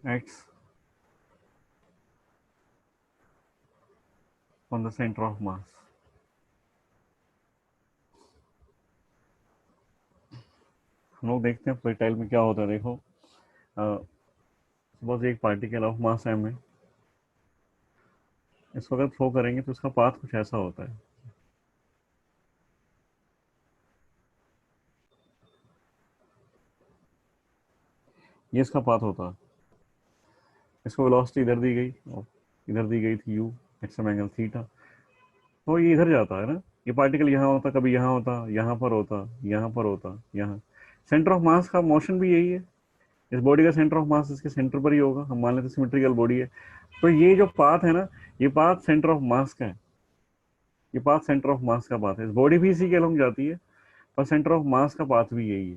acts on the center of mass. हम लोग देखते हैं प्रोजेक्टाइल में क्या होता है. देखो, सपोज एक पार्टिकल ऑफ मास m है, इसको अगर थ्रो करेंगे तो इसका पाथ कुछ ऐसा होता है. ये इसका पाथ होता है. इसको वेलोसिटी इधर दी गई और इधर दी गई थी u at some angle theta, तो ये इधर जाता है ना. ये पार्टिकल यहाँ होता, कभी यहाँ होता, यहाँ पर होता, यहाँ पर होता, यहाँ. सेंटर ऑफ मास का मोशन भी यही है. इस बॉडी का सेंटर ऑफ मास इसके सेंटर पर ही होगा. हम मान लेते हैं सिमेट्रिकल बॉडी है, तो ये जो पाथ है ना, ये पाथ सेंटर ऑफ मास का है. ये पाथ सेंटर ऑफ मास का पाथ है. इस बॉडी भी इसी के अलॉन्ग जाती है, पर सेंटर ऑफ मास का पाथ भी यही है,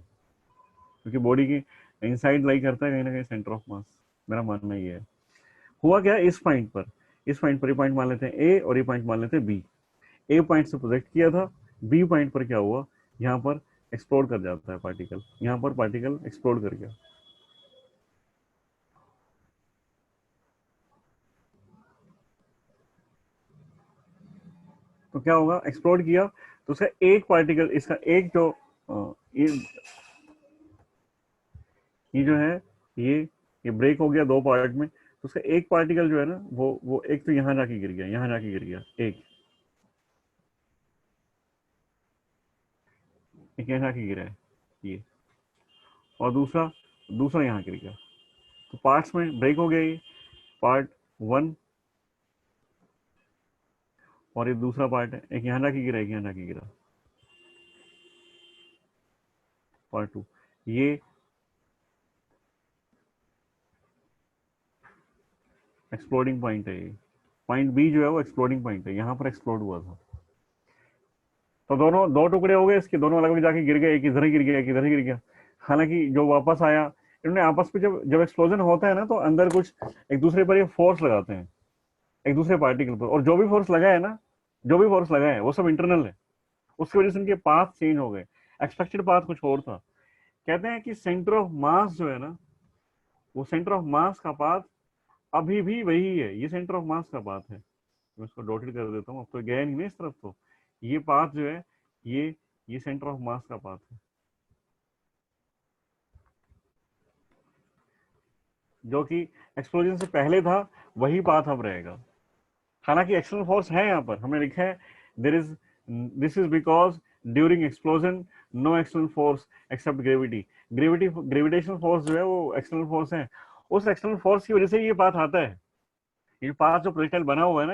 क्योंकि बॉडी की इनसाइड लाई करता है कहीं ना कहीं सेंटर ऑफ मास. मेरा मानना ये है. हुआ क्या इस पॉइंट पर, ये पॉइंट मान लेते हैं ए और ये पॉइंट मान लेते हैं बी. ए पॉइंट से प्रोजेक्ट किया था, बी पॉइंट पर क्या हुआ, यहाँ पर एक्सप्लोड कर जाता है पार्टिकल. यहाँ पर पार्टिकल एक्सप्लोड कर गया. तो क्या होगा, एक्सप्लोड किया तो उसका एक पार्टिकल, इसका एक जो ये जो है, ये ब्रेक हो गया दो पार्ट में, तो उसका एक पार्टिकल जो है ना, वो एक तो यहाँ जाके गिर गया, यहाँ जाके गिर गया एक यहाँ जाके गिरा है ये, और दूसरा यहाँ गिर गया. तो पार्ट्स में ब्रेक हो गया. ये पार्ट 1 और ये दूसरा पार्ट है, एक यहाँ जाके गिरा, एक यहाँ जाके गिरा. पार्ट 2 ये एक्सप्लोडिंग पॉइंट है. ये पॉइंट बी जो है वो एक्सप्लोडिंग पॉइंट है, यहाँ पर एक्सप्लोड हुआ था. तो दोनों दो टुकड़े हो गए इसके, दोनों अलग अलग जाके गिर गए. एक इधर गिर गया, एक इधर गिर गया. हालांकि जो वापस आया, इन्होंने आपस में जब एक्सप्लोजन होता है ना, तो अंदर कुछ एक दूसरे पर ये फोर्स लगाते हैं, एक दूसरे पार्टिकल पर. और जो भी फोर्स लगा है ना, जो भी फोर्स लगा है वो सब इंटरनल है. उसकी वजह से इनके पाथ चेंज हो गए. एक्सपेक्टेड पाथ कुछ और था. कहते हैं कि सेंटर ऑफ मास जो है ना, वो सेंटर ऑफ मास का पाथ अभी भी वही है. ये सेंटर ऑफ मास का पाथ है. मैं इसको डॉटेड कर देता हूँ. अब तो गया नहीं ना इस तरफ. तो ये पाथ जो है, ये सेंटर ऑफ मास का पाथ है, जो कि एक्सप्लोजन से पहले था. वही पाथ अब रहेगा. हालांकि एक्सटर्नल फोर्स है, यहाँ पर हमने लिखा है this is because during explosion no external force except gravity. Gravitational force जो है वो एक्सटर्नल फोर्स है. उस एक्सटर्नल फोर्स की वजह से ये पाथ आता है. ये पाथ जो प्रोजेक्टाइल बना हुआ है ना,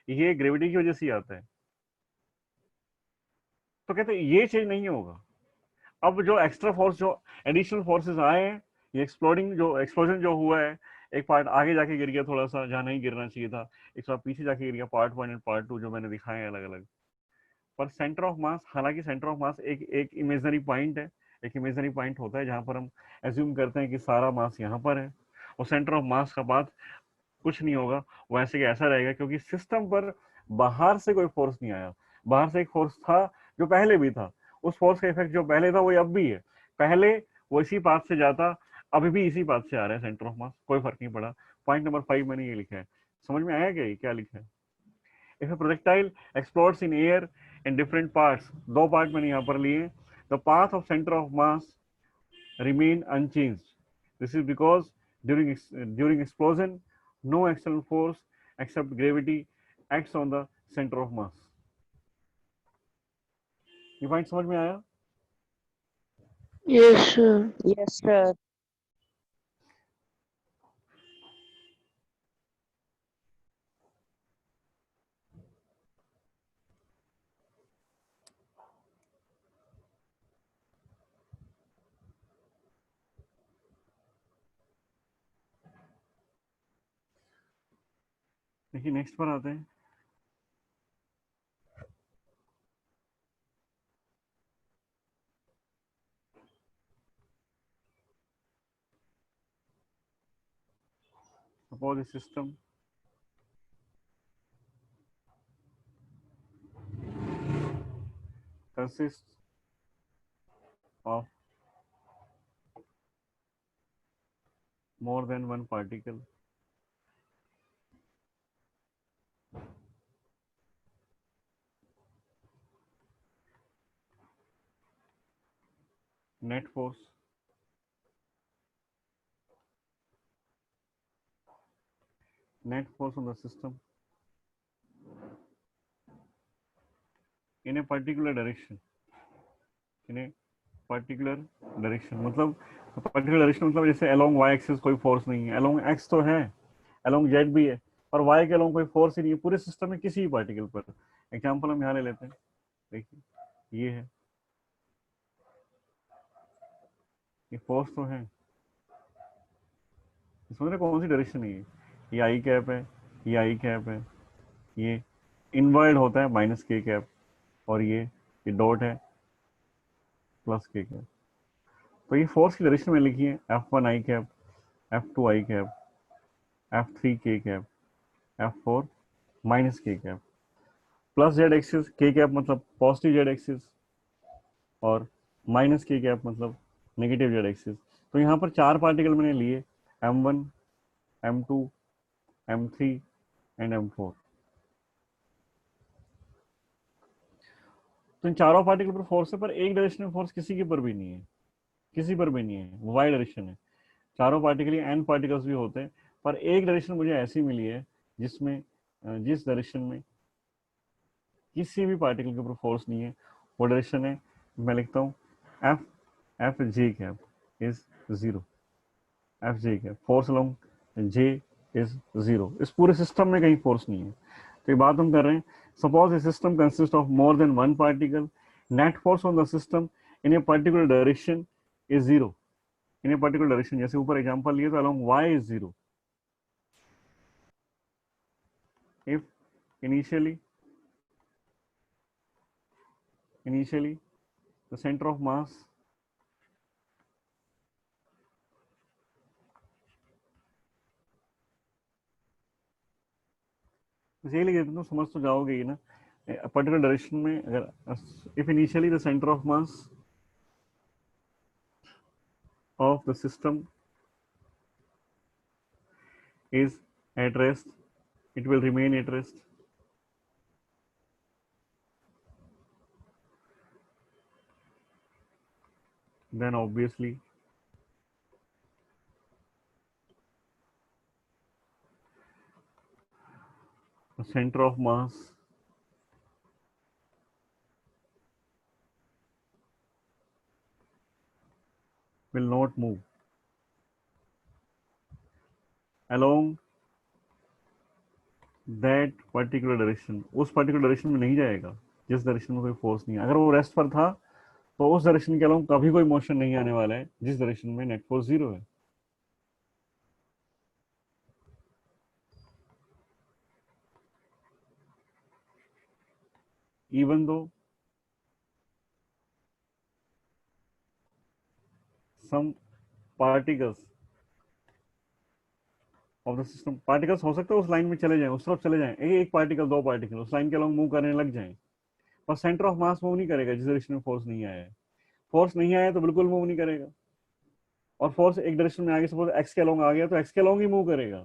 ये ग्रेविटी की वजह से ही आता है. तो कहते हैं ये चीज नहीं होगा. अब जो एक्स्ट्रा फोर्स, जो एडिशनल फोर्सेस आए हैं, ये एक्सप्लोजन जो हुआ है, एक पार्ट आगे जाके गिर गया थोड़ा सा, जहां नहीं गिरना चाहिए था. एक पार्ट पीछे जाके गिर गया, पार्ट 1 एंड पार्ट 2 जो मैंने दिखाए हैं अलग अलग. पर सेंटर ऑफ मास, हालांकि सेंटर ऑफ मास एक इमेजनरी पॉइंट है. एक इमेजनरी पॉइंट होता है जहां पर हम एज्यूम करते हैं कि सारा मास यहाँ पर है, और सेंटर ऑफ मास का पाथ कुछ नहीं होगा, वो ऐसे के ऐसा रहेगा, क्योंकि सिस्टम पर बाहर से कोई फोर्स नहीं आया। बाहर से एक फोर्स था जो पहले भी था, उस फोर्स का इफेक्ट जो पहले था वो अब भी है। पहले वो इसी पाथ से जाता, अभी भी इसी पाथ से आ रहा है सेंटर ऑफ मास, कोई फर्क नहीं पड़ा। पॉइंट नंबर 5 मैंने ये लिखा है, समझ में आया क्या, ये क्या लिखा है? If a projectile explodes in air in different parts, दो पार्ट मैंने यहाँ पर लिए, the path of centre of mass remain unchanged. This is because during explosion, no external force except gravity acts on the center of mass. ये पॉइंट समझ में आया? Yes sir. Yes, sir. देखिए नेक्स्ट पर आते हैं। Suppose a system consists of more than one particle net force on the system in a particular direction, in a particular direction मतलब पर्टिकुलर डायरेक्शन मतलब जैसे अलोंग वाई एक्सिस कोई फोर्स नहीं है, अलोंग एक्स तो है, अलोंग जेड भी है, और वाई के अलोंग कोई फोर्स ही नहीं है पूरे सिस्टम में किसी भी पार्टिकल पर। एग्जांपल हम यहाँ ले लेते हैं, देखिए ये है, ये फोर्स तो है, समझ रहे कौन सी डायरेक्शन है ये आई कैप है, ये आई कैप है, ये इनवर्ड होता है माइनस के कैप, और ये डॉट है प्लस के कैप। तो ये फोर्स की डायरेक्शन में लिखी है F1 आई कैप, F2 आई कैप, F3 के कैप, F4 माइनस के कैप, प्लस जेड एक्सिस के कैप मतलब पॉजिटिव जेड एक्सिस, और माइनस के कैप मतलब नेगेटिव जेड एक्सिस। तो यहाँ पर चार पार्टिकल मैंने लिए, M1, M2, M3 and M4। तो इन चारों पार्टिकल पर फोर्स है, पर एक डायरेक्शन में फोर्स किसी के पर भी नहीं है, किसी पर भी नहीं है, वाई डायरेक्शन है। चारों पार्टिकल एन पार्टिकल्स भी होते हैं, पर एक डायरेक्शन मुझे ऐसी मिली है जिसमें जिस डायरेक्शन में किसी भी पार्टिकल के ऊपर फोर्स नहीं है, वो डायरेक्शन है, मैं लिखता हूँ F F J cap is zero, F J cap force along J is zero. इस पूरे सिस्टम में कहीं फोर्स नहीं है। तो ये बात हम कर रहे हैं, suppose A system consist of more than one particle, net force on the system in a particular direction is zero, in a particular direction, जैसे ऊपर एग्जांपल लिए तो along y is zero, if initially the center of mass यही लिख देते हैं तो समझ तो जाओगे ही ना, पर्टिकुलर डायरेक्शन में अगर if initially the centre of mass of the system is at rest, it will remain at rest, then obviously the center of mass will not move along that particular direction, उस पर्टिकुलर डायरेक्शन में नहीं जाएगा जिस डायरेक्शन में कोई फोर्स नहीं है। अगर वो रेस्ट पर था तो उस डायरेक्शन के अलावा कभी कोई मोशन नहीं आने वाला है जिस डायरेक्शन में नेट फोर्स जीरो है। even though some particles of the system, particles हो सकता है उस लाइन में चले जाएं, उस तरफ चले जाएं, एक पार्टिकल दो पार्टिकल उस लाइन के अलॉन्ग मूव करने लग जाएं, पर सेंटर ऑफ मास मूव नहीं करेगा जिस डायरेक्शन में फोर्स नहीं आया है। फोर्स नहीं आया तो बिल्कुल मूव नहीं करेगा, और फोर्स एक डायरेक्शन में आगे, सपोज एक्स के अलॉन्ग आ गया तो एक्स के अलॉन्ग ही मूव करेगा,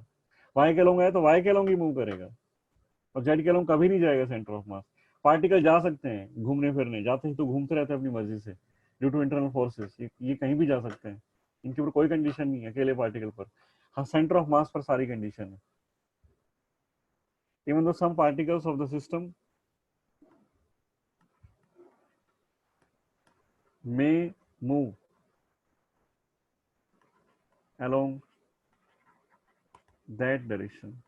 वाई के अलॉन्ग आया तो वाई के अलॉन्ग ही मूव करेगा, और जेड के अलॉन्ग कभी नहीं जाएगा सेंटर ऑफ मास। पार्टिकल जा सकते हैं घूमने फिरने, जाते ही तो घूमते रहते हैं अपनी मर्जी से ड्यू टू इंटरनल फोर्सेस, ये कहीं भी जा सकते हैं, इनके ऊपर कोई कंडीशन नहीं है अकेले पार्टिकल पर। हाँ, सेंटर ऑफ मास पर सारी कंडीशन है। Even though some particles of the system may move along that direction,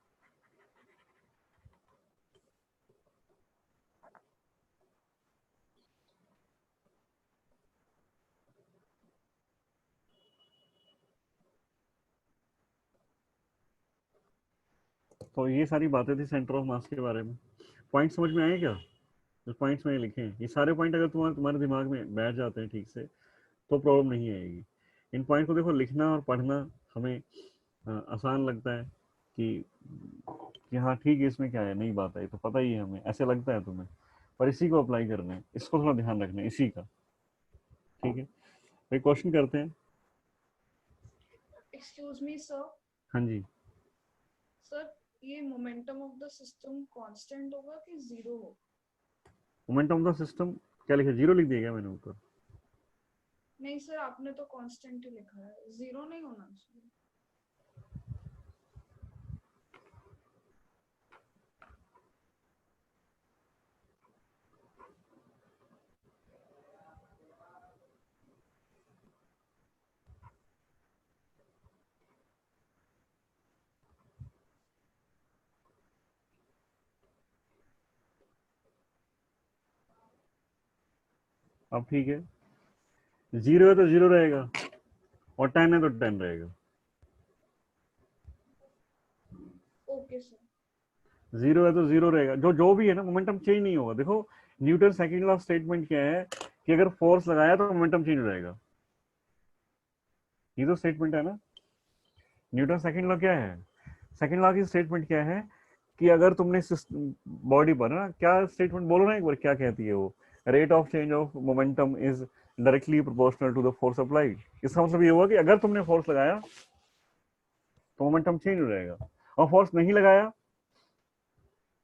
तो ये सारी बातें थी सेंटर ऑफ मास के बारे में। पॉइंट समझ में आए क्या? जो पॉइंट्स मैंने लिखे हैं, ये सारे पॉइंट अगर तुम्हारे दिमाग में बैठ जाते हैं ठीक से तो प्रॉब्लम नहीं आएगी। इन पॉइंट को देखो, लिखना और पढ़ना हमें आसान लगता है कि हाँ ठीक है, इसमें क्या है, नई बात है, तो पता ही है हमें, ऐसे लगता है तुम्हें, पर इसी को अप्लाई करना है, इसको थोड़ा ध्यान रखना है इसी का। ठीक है, तो एक क्वेश्चन करते हैं। Excuse me sir. हाँ जी, सर ये momentum of the system constant होगा कि जीरो होगा? मोमेंटम ऑफ द सिस्टम क्या लिखा, जीरो लिख दिया क्या मैंने ऊपर? नहीं सर, आपने तो कांस्टेंट ही लिखा है, जीरो नहीं होना चाहिए। अब ठीक है, जीरो है तो जीरो रहेगा, और 10 है तो 10 रहेगा। Okay sir. जीरो है तो जीरो रहेगा, जो जो भी है ना, मोमेंटम चेंज नहीं होगा। देखो, न्यूटन सेकंड लॉ स्टेटमेंट क्या है कि अगर फोर्स लगाया तो मोमेंटम चेंज हो जाएगा, ये तो स्टेटमेंट है ना। न्यूटन सेकंड लॉ क्या है, सेकंड लॉ की स्टेटमेंट क्या है कि अगर तुमने बॉडी पर ना, क्या स्टेटमेंट बोलो ना एक बार, क्या कहती है वो, rate of change of momentum is directly proportional to the force applied. इसका मतलब ये हुआ कि अगर तुमने फोर्स लगाया तो मोमेंटम चेंज हो जाएगा, और फोर्स नहीं लगाया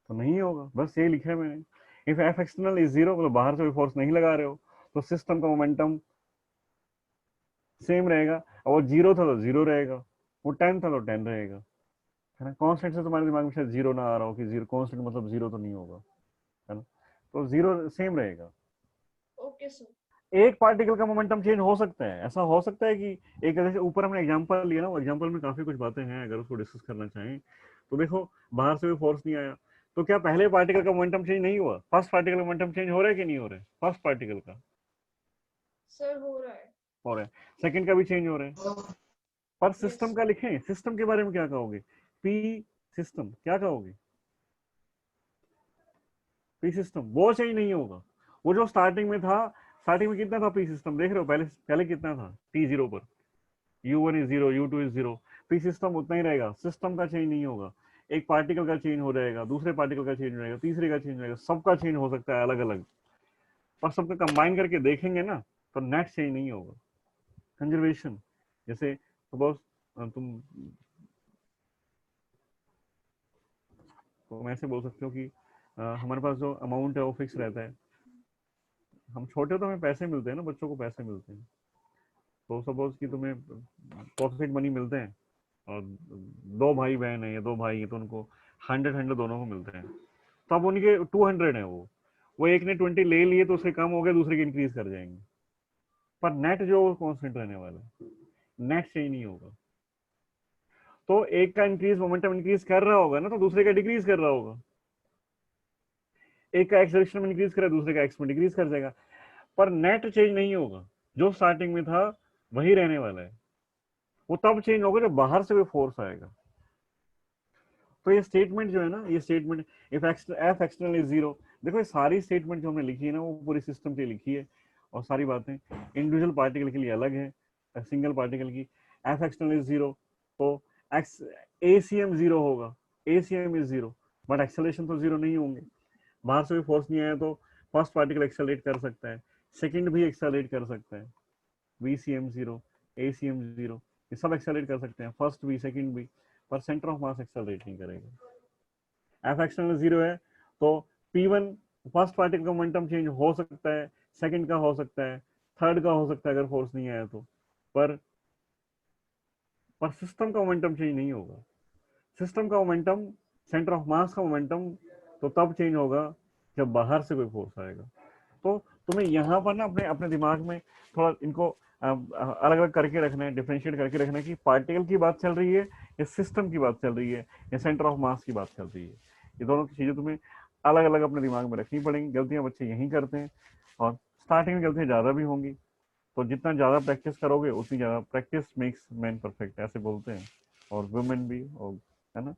तो नहीं होगा। बस ये लिखा है मैंने। If F external is zero, मतलब बाहर से कोई फोर्स नहीं लगा रहे हो, तो सिस्टम का मोमेंटम सेम रहेगा, और वो जीरो था तो जीरो रहेगा, वो 10 था तो 10 रहेगा, है ना। कांस्टेंट से तुम्हारे दिमाग में शायद जीरो ना आ रहा हो कि जीरो कांस्टेंट मतलब जीरो तो नहीं होगा, है ना, तो जीरो सेम रहेगा। Okay sir. एक पार्टिकल का मोमेंटम चेंज हो सकता है, ऐसा हो सकता है कि एक, जैसे ऊपर हमने एग्जांपल लिया ना, वो एग्जांपल में काफी कुछ बातें हैं, अगर उसको डिस्कस करना चाहें तो देखो, बाहर से भी फोर्स नहीं आया तो क्या पहले पार्टिकल का मोमेंटम चेंज नहीं हुआ? फर्स्ट पार्टिकल का मोमेंटम चेंज हो रहा है कि नहीं हो रहा है? फर्स्ट पार्टिकल का सर हो रहा है। हो रहा है, सेकंड का भी चेंज हो रहा है, पर यस सिस्टम का लिखें, सिस्टम के बारे में क्या कहोगे? पी सिस्टम क्या कहोगे? पी सिस्टम वो चेंज नहीं होगा, वो जो स्टार्टिंग में था, स्टार्टिंग में कितना था पी सिस्टम, देख रहे हो, पहले पहले कितना था टी जीरो पर, U1 is zero, U2 is zero, P system उतना ही रहेगा, सिस्टम का चेंज नहीं होगा। एक पार्टिकल का चेंज हो जाएगा, दूसरे पार्टिकल का चेंज हो जाएगा, तीसरे का चेंज हो जाएगा, सबका चेंज हो सकता है अलग अलग, पर सबका कंबाइन करके देखेंगे ना तो नेट चेंज नहीं होगा। कंजर्वेशन, जैसे सपोज तुम तुम ऐसे बोल सकते हो कि हमारे पास जो अमाउंट है वो फिक्स रहता है, हम छोटे तो हमें पैसे मिलते हैं ना, बच्चों को पैसे मिलते हैं, तो सपोज कि तुम्हें पॉकेट मनी मिलते हैं, और दो भाई बहन है या दो भाई है तो उनको 100 दोनों को मिलते हैं, तो अब उनके 200 है, वो एक ने 20 ले लिए तो उसके कम हो गए, दूसरे के इंक्रीज कर जाएंगे, पर नेट जो कांस्टेंट रहने वाला है, नेट चेंज नहीं होगा। तो एक का इंक्रीज, मोमेंटम इंक्रीज कर रहा होगा ना, तो दूसरे का डिक्रीज कर रहा होगा, एक का एक्स डायरेक्शन में इंक्रीज कर रहा है, दूसरे का एक्स में डिक्रीज कर जाएगा, पर नेट चेंज नहीं होगा, जो स्टार्टिंग में था वही रहने वाला है, वो तब चेंज होगा जब बाहर से कोई फोर्स आएगा। तो ये स्टेटमेंट जो है ना, ये statement if F external is zero, देखो ये सारी स्टेटमेंट जो हमने लिखी है ना, वो पूरी सिस्टम के लिए लिखी है, और सारी बातें इंडिविजुअल पार्टिकल के लिए अलग है, सिंगल पार्टिकल की। एफ एक्सटर्नल इज जीरो, तो एक्स ACM जीरो होगा, ACM is zero, but acceleration तो जीरो नहीं होंगे। बाहर से भी फोर्स नहीं आया तो फर्स्ट पार्टिकल एक्सेलरेट कर सकता है, सेकंड भी एक्सेलरेट कर सकता है, VCM जीरो, ACM जीरो, ये सब एक्सेलरेट कर सकते हैं, फर्स्ट भी सेकंड भी, पर सेंटर ऑफ मास एक्सेलरेट नहीं करेगा। एफ एक्सटर्नल जीरो है तो P1 फर्स्ट पार्टिकल का मोमेंटम चेंज हो सकता है, सेकंड का हो सकता है, थर्ड का हो सकता है अगर फोर्स नहीं आया तो, पर सिस्टम का मोमेंटम चेंज नहीं होगा। सिस्टम का मोमेंटम, सेंटर ऑफ मास का मोमेंटम तो तब चेंज होगा जब बाहर से कोई फोर्स आएगा। तो तुम्हें यहाँ पर ना अपने अपने दिमाग में थोड़ा इनको अलग अलग करके रखना है, डिफरेंशिएट करके रखना है कि पार्टिकल की बात चल रही है या सिस्टम की बात चल रही है या सेंटर ऑफ मास की बात चल रही है। ये दोनों चीजें तुम्हें अलग अलग अपने दिमाग में रखनी पड़ेंगी। गलतियां बच्चे यही करते हैं और स्टार्टिंग में गलतियां ज्यादा भी होंगी, तो जितना ज़्यादा प्रैक्टिस करोगे उतनी ज़्यादा, प्रैक्टिस मेक्स मैन परफेक्ट ऐसे बोलते हैं, और वुमेन भी, और है ना।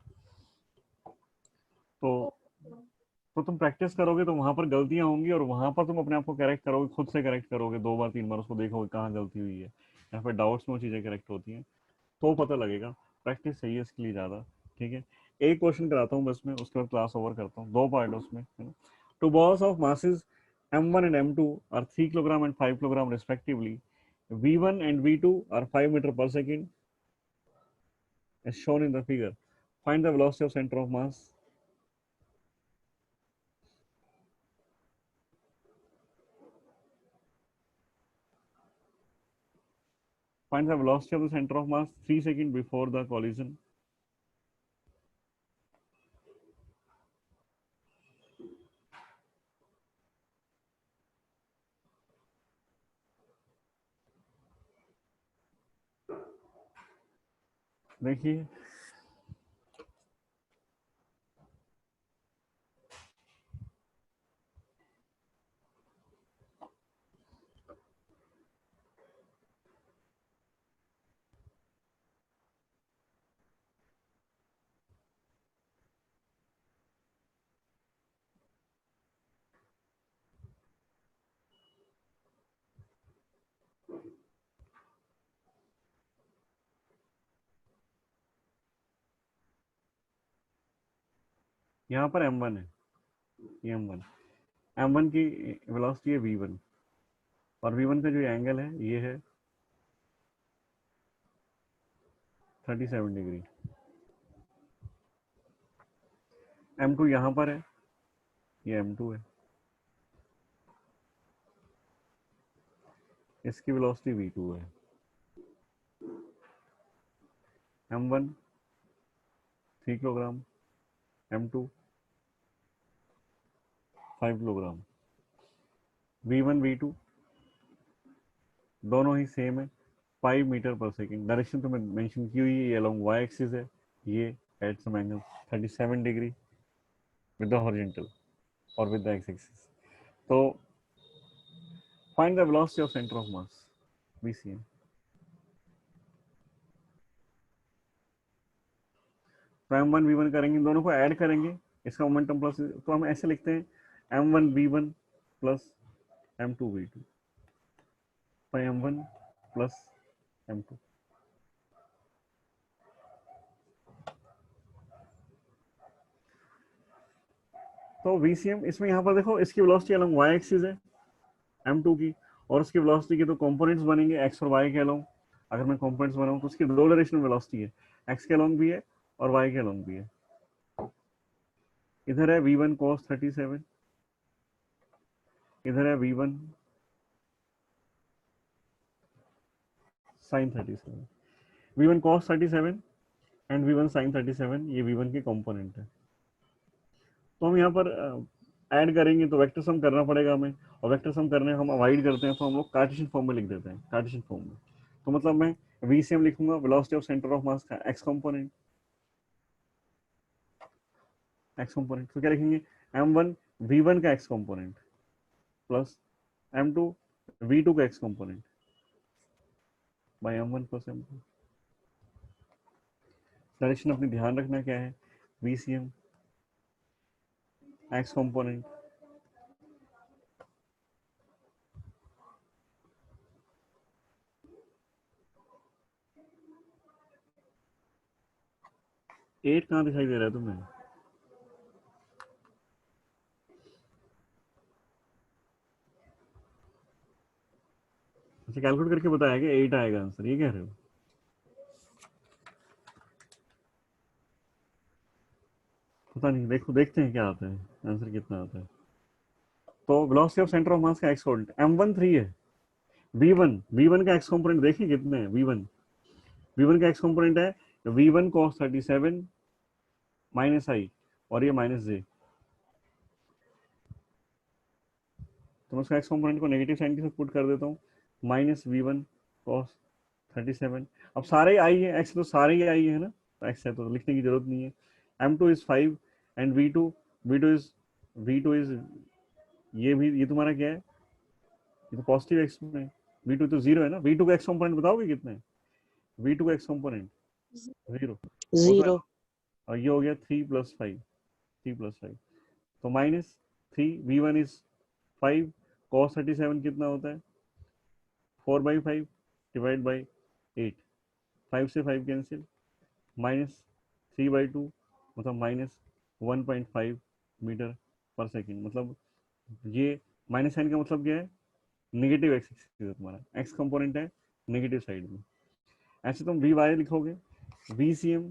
तो तुम प्रैक्टिस करोगे तो वहां पर गलतियां होंगी और वहां पर तुम अपने आप को करेक्ट करोगे, खुद से करेक्ट करोगे, 2 बार 3 बार उसको देखोगे कहाँ गलती हुई है, या फिर डाउट्स में वो चीज़ें करेक्ट होती हैं तो पता लगेगा। प्रैक्टिस चाहिए इसके लिए ज़्यादा। ठीक है, एक क्वेश्चन कराता हूँ बस मैं, उसके बाद क्लास ओवर करता हूँ। 2 पार्ट उसमें, है ना। Two balls of masses M1 and M2 are 3 kilogram and 5 kilogram respectively. V1 and V2 are 5 meter per second as shown in the figure. Find the velocity of center of mass. Find the velocity of the center of mass 3 seconds before the collision. देखिए यहाँ पर M1 है, ये M1 की वेलोसिटी है V1, और V1 का जो एंगल है ये है 37 डिग्री। M2 यहाँ पर है, ये M2 है, इसकी वेलोसिटी V2 है। M1 3 kilogram, M2 5 kilogram. V1 V2 दोनों ही सेम है, 5 मीटर पर सेकेंड। डायरेक्शन तो मैं मेंशन की हुई है, ये अलोंग y एक्सिस है, ये at some angle 37 degree with the horizontal और विद द x एक्सिस। तो find the velocity of centre of mass, VCM। तो M1 V1 करेंगे, दोनों को ऐड करेंगे, इसका मोमेंटम प्लस, तो हम ऐसे लिखते हैं M1 V1 plus M2 V2, तो M1 प्लस M2। तो VCM इसमें यहाँ पर देखो, इसकी वेलोसिटी अलोंग y एक्सिस है M2 की, और उसकी वेलोसिटी के तो कंपोनेंट्स बनेंगे x और y के अलोंग। अगर मैं कंपोनेंट्स बनाऊं तो उसकी दो डायरेक्शन वेलोसिटी है, x के अलोंग भी है और y के अलोंग भी है। इधर है V1 cos 37, इधर है V1 sin 37। V1 cos 37 and V1 sin 37, ये V1 के कंपोनेंट है। तो हम यहाँ पर ऐड करेंगे तो वेक्टर सम करना पड़ेगा हमें, और वेक्टर सम करने हम अवॉइड करते हैं तो हम लोग कार्टेशियन फॉर्म में लिख देते हैं, कार्टेशियन फॉर्म में। तो मतलब मैं VCM लिखूंगा velocity of centre of mass का x कंपोनेंट, तो क्या लिखेंगे, M1 V1 का x component plus M2 V2 का x component by M1 plus M2। Direction अपनी ध्यान रखना क्या है, VCM x कंपोनेंट 8 कहाँ दिखाई दे रहा है तुम्हें? अच्छा कैलकुलेट करके बताया कि 8 आएगा आंसर, ये कह रहे हो? पता नहीं, देखो देखते हैं क्या आता है, आंसर कितना आता है। तो velocity of centre of mass का एक्स कोऑर्डिनेट m1 3 है। v1 का एक्स कंपोनेंट देखिए कितने हैं। v1 का एक्स कंपोनेंट है v1 cos 37 माइनस आई, और ये माइनस जे। तो मैं उसका एक्स कंपोनेंट को नेगेटिव साइन के साथ पुट कर देता हूँ, माइनस v1 cos 37। अब सारे आई है, एक्स तो सारे ही आई है ना, तो एक्स है तो लिखने की जरूरत नहीं है। m2 is 5 and v2 is ये भी, ये तुम्हारा क्या है, ये तो पॉजिटिव एक्स में, v2 तो जीरो है ना। v2 का एक्स कंपोनेंट बताओगे कितना है? v2 का एक्स कंपोनेंट जीरो, वो तो है 0 ना। और ये हो गया 3 + 5, तो -3, v1 इज 5, cos 37 कितना होता है 4/5 डिवाइड बाई 8, 5 से 5 कैंसिल, -3/2 मतलब -1.5 मीटर पर सेकेंड। मतलब ये माइनस साइन का मतलब क्या है, नेगेटिव एक्स एक्सिस है तुम्हारा, एक्स कंपोनेंट है नेगेटिव साइड में। ऐसे तुम वी वाई लिखोगे, v c m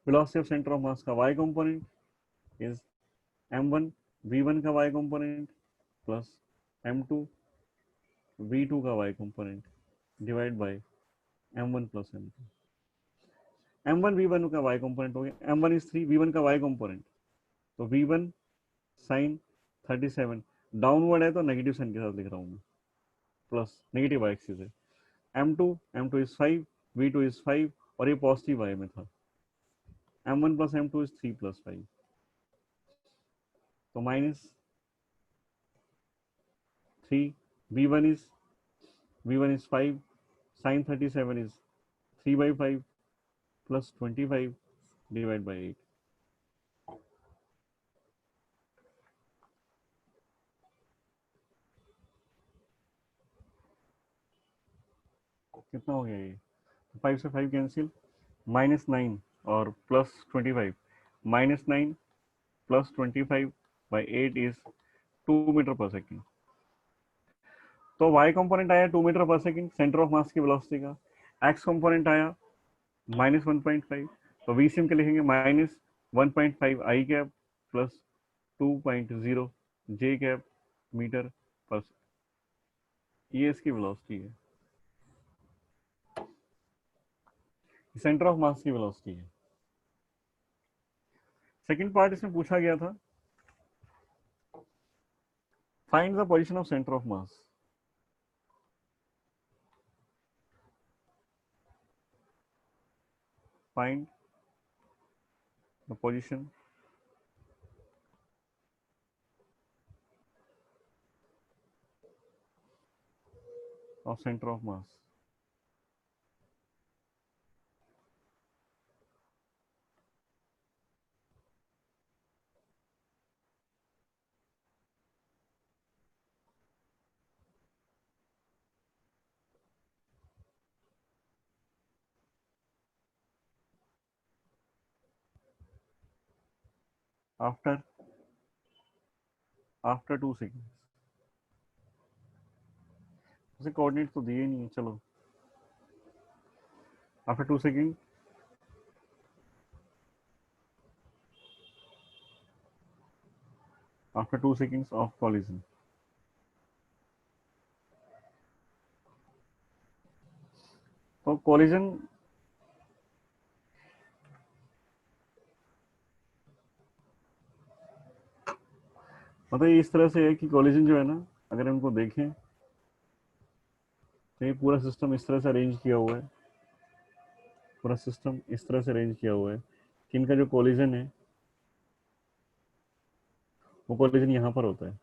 velocity of centre of mass का y component is m1 v1 का y component plus m2 v2 का y component divide by m1 plus m2। m1 v1 का y कंपोनेंट हो गया, m1 इज 3, v1 का y कंपोनेंट, तो v1 साइन 37 डाउनवर्ड है तो नेगेटिव साइन के साथ लिख रहा हूँ मैं, प्लस नेगेटिव y एक्सिस है। m2 इज 5, v2 इज 5 और ये पॉजिटिव y में था। m1 प्लस m2 इज 3 + 5, तो -3, v1 is 5, sin 37 is 3/5 plus 25 divided by 8। कितना हो गया ये? 5 से 5 कैंसिल, -9 और +25, -9 + 25/8 इज 2 मीटर पर सेकेंड। तो y कंपोनेंट आया 2 मीटर पर सेकेंड सेंटर ऑफ मास की वेलोसिटी का, x कंपोनेंट आया -1.5, तो VCM के लिखेंगे -1.5 आई कैप प्लस 2.0 जे कैप मीटर पर, ये इसकी वेलोसिटी है, सेंटर ऑफ मास की वेलोसिटी है। सेकंड पार्ट इसमें पूछा गया था, find the position of centre of mass. Find the position of centre of mass. After 2 second, उसे कोऑर्डिनेट तो दिए नहीं है, चलो after 2 second, after 2 seconds of collision. तो कॉलिजन मतलब इस तरह से है कि कॉलिजन जो है ना, अगर इनको देखें तो ये पूरा सिस्टम इस तरह से अरेंज किया हुआ है, पूरा सिस्टम इस तरह से अरेंज किया हुआ है कि इनका जो कॉलिजन है वो कॉलिजन यहाँ पर होता है,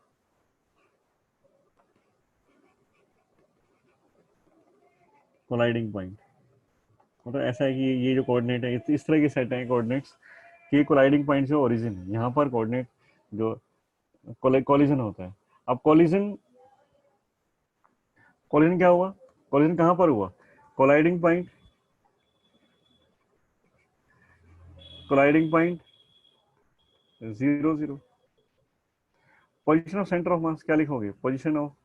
कोलाइडिंग पॉइंट। मतलब ऐसा है कि ये जो कोऑर्डिनेट है इस तरह के सेट हैं कोऑर्डिनेट्स कि ये कोलाइडिंग पॉइंट से ओरिजिन है, यहाँ पर कोऑर्डिनेट जो कॉलिजन होता है। अब कॉलिजन कॉलिजन क्या हुआ, कॉलिजन कहाँ पर हुआ, colliding point colliding point 0 0। Position of centre of mass क्या लिखोगे? Position of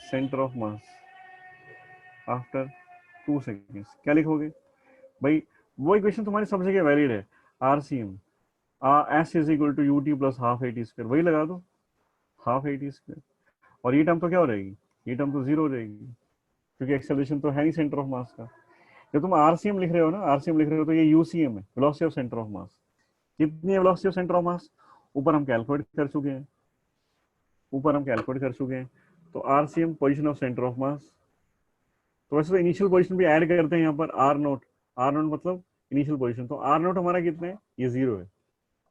centre of mass after 2 seconds क्या लिखोगे भाई? वो इक्वेशन तुम्हारी सब जगह वैलिड है। RCM s is equal to u t plus half a t square, वही लगा दो, हाफ एटी स्क्वायर। और ये टर्म तो क्या हो रहेगी? ये टर्म तो 0 हो जाएगी, क्योंकि एक्सेलरेशन तो है नहीं सेंटर ऑफ मास का। जब तुम आरसीएम लिख रहे हो ना, आरसीएम लिख रहे हो तो ये यूसीएम है, वेलोसिटी ऑफ सेंटर ऑफ मास। कितनी है वेलोसिटी ऑफ सेंटर ऑफ मास? ऊपर हम कैलकुलेट कर चुके हैं, तो RCM position of centre of मास। तो वैसे तो इनिशियल पोजीशन भी ऐड करते हैं यहाँ पर, आर नोट मतलब इनिशियल पोजीशन। तो आर नोट हमारा कितना है? ये 0 है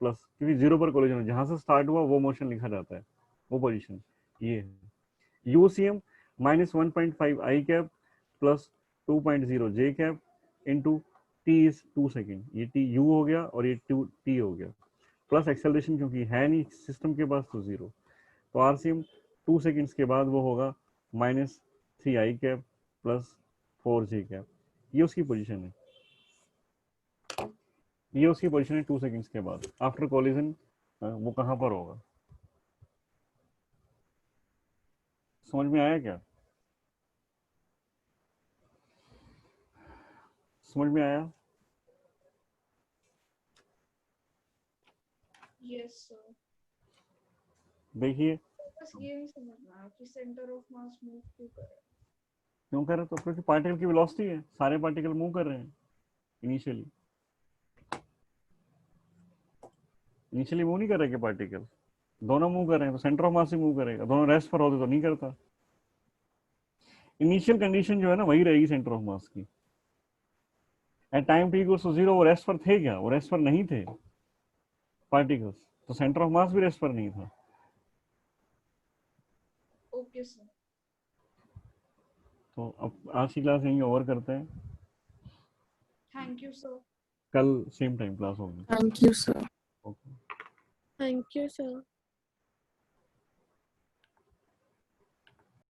प्लस, क्योंकि 0 पर कोलिजन है, जहां से स्टार्ट हुआ वो मोशन लिखा जाता है, वो पोजीशन ये है। UCM -1.5 I cap plus 2.0 J cap into T is 2 second. ये टी यू हो गया और ये 2 टी हो गया, प्लस एक्सेलरेशन क्योंकि है नहीं सिस्टम के पास तो 0। तो आरसीएम 2 सेकेंड्स के बाद वो होगा -3 आई कैप प्लस 4 जे कैप। ये उसकी पोजीशन है, 2 सेकेंड्स के बाद आफ्टर कोलिजन। वो कहां पर होगा? समझ में आया क्या? समझ में आया? Yes sir. देखिए बस ये नहीं समझना कि सेंटर ऑफ मास मूव क्यों करे। क्यों कर रहे? तो क्योंकि पार्टिकल की वेलोसिटी है, सारे पार्टिकल मूव कर रहे हैं इनिशियली मूव नहीं कर रहे कि पार्टिकल दोनों मूव कर रहे हैं, तो centre of mass he move करेगा। दोनों रेस्ट पर होते तो नहीं करता। इनिशियल कंडीशन जो है ना वही रहेगी सेंटर ऑफ मास की। At time t equals to 0 वो रेस्ट पर थे क्या? वो रेस्ट पर नहीं थे पार्टिकल्स, तो सेंटर ऑफ मास भी रेस्ट पर नहीं था। Okay sir. तो अब आज की क्लास यहीं ओवर करते हैं, थैंक यू सर। कल सेम टाइम क्लास होगी। Thank you, sir. Okay. Thank you sir.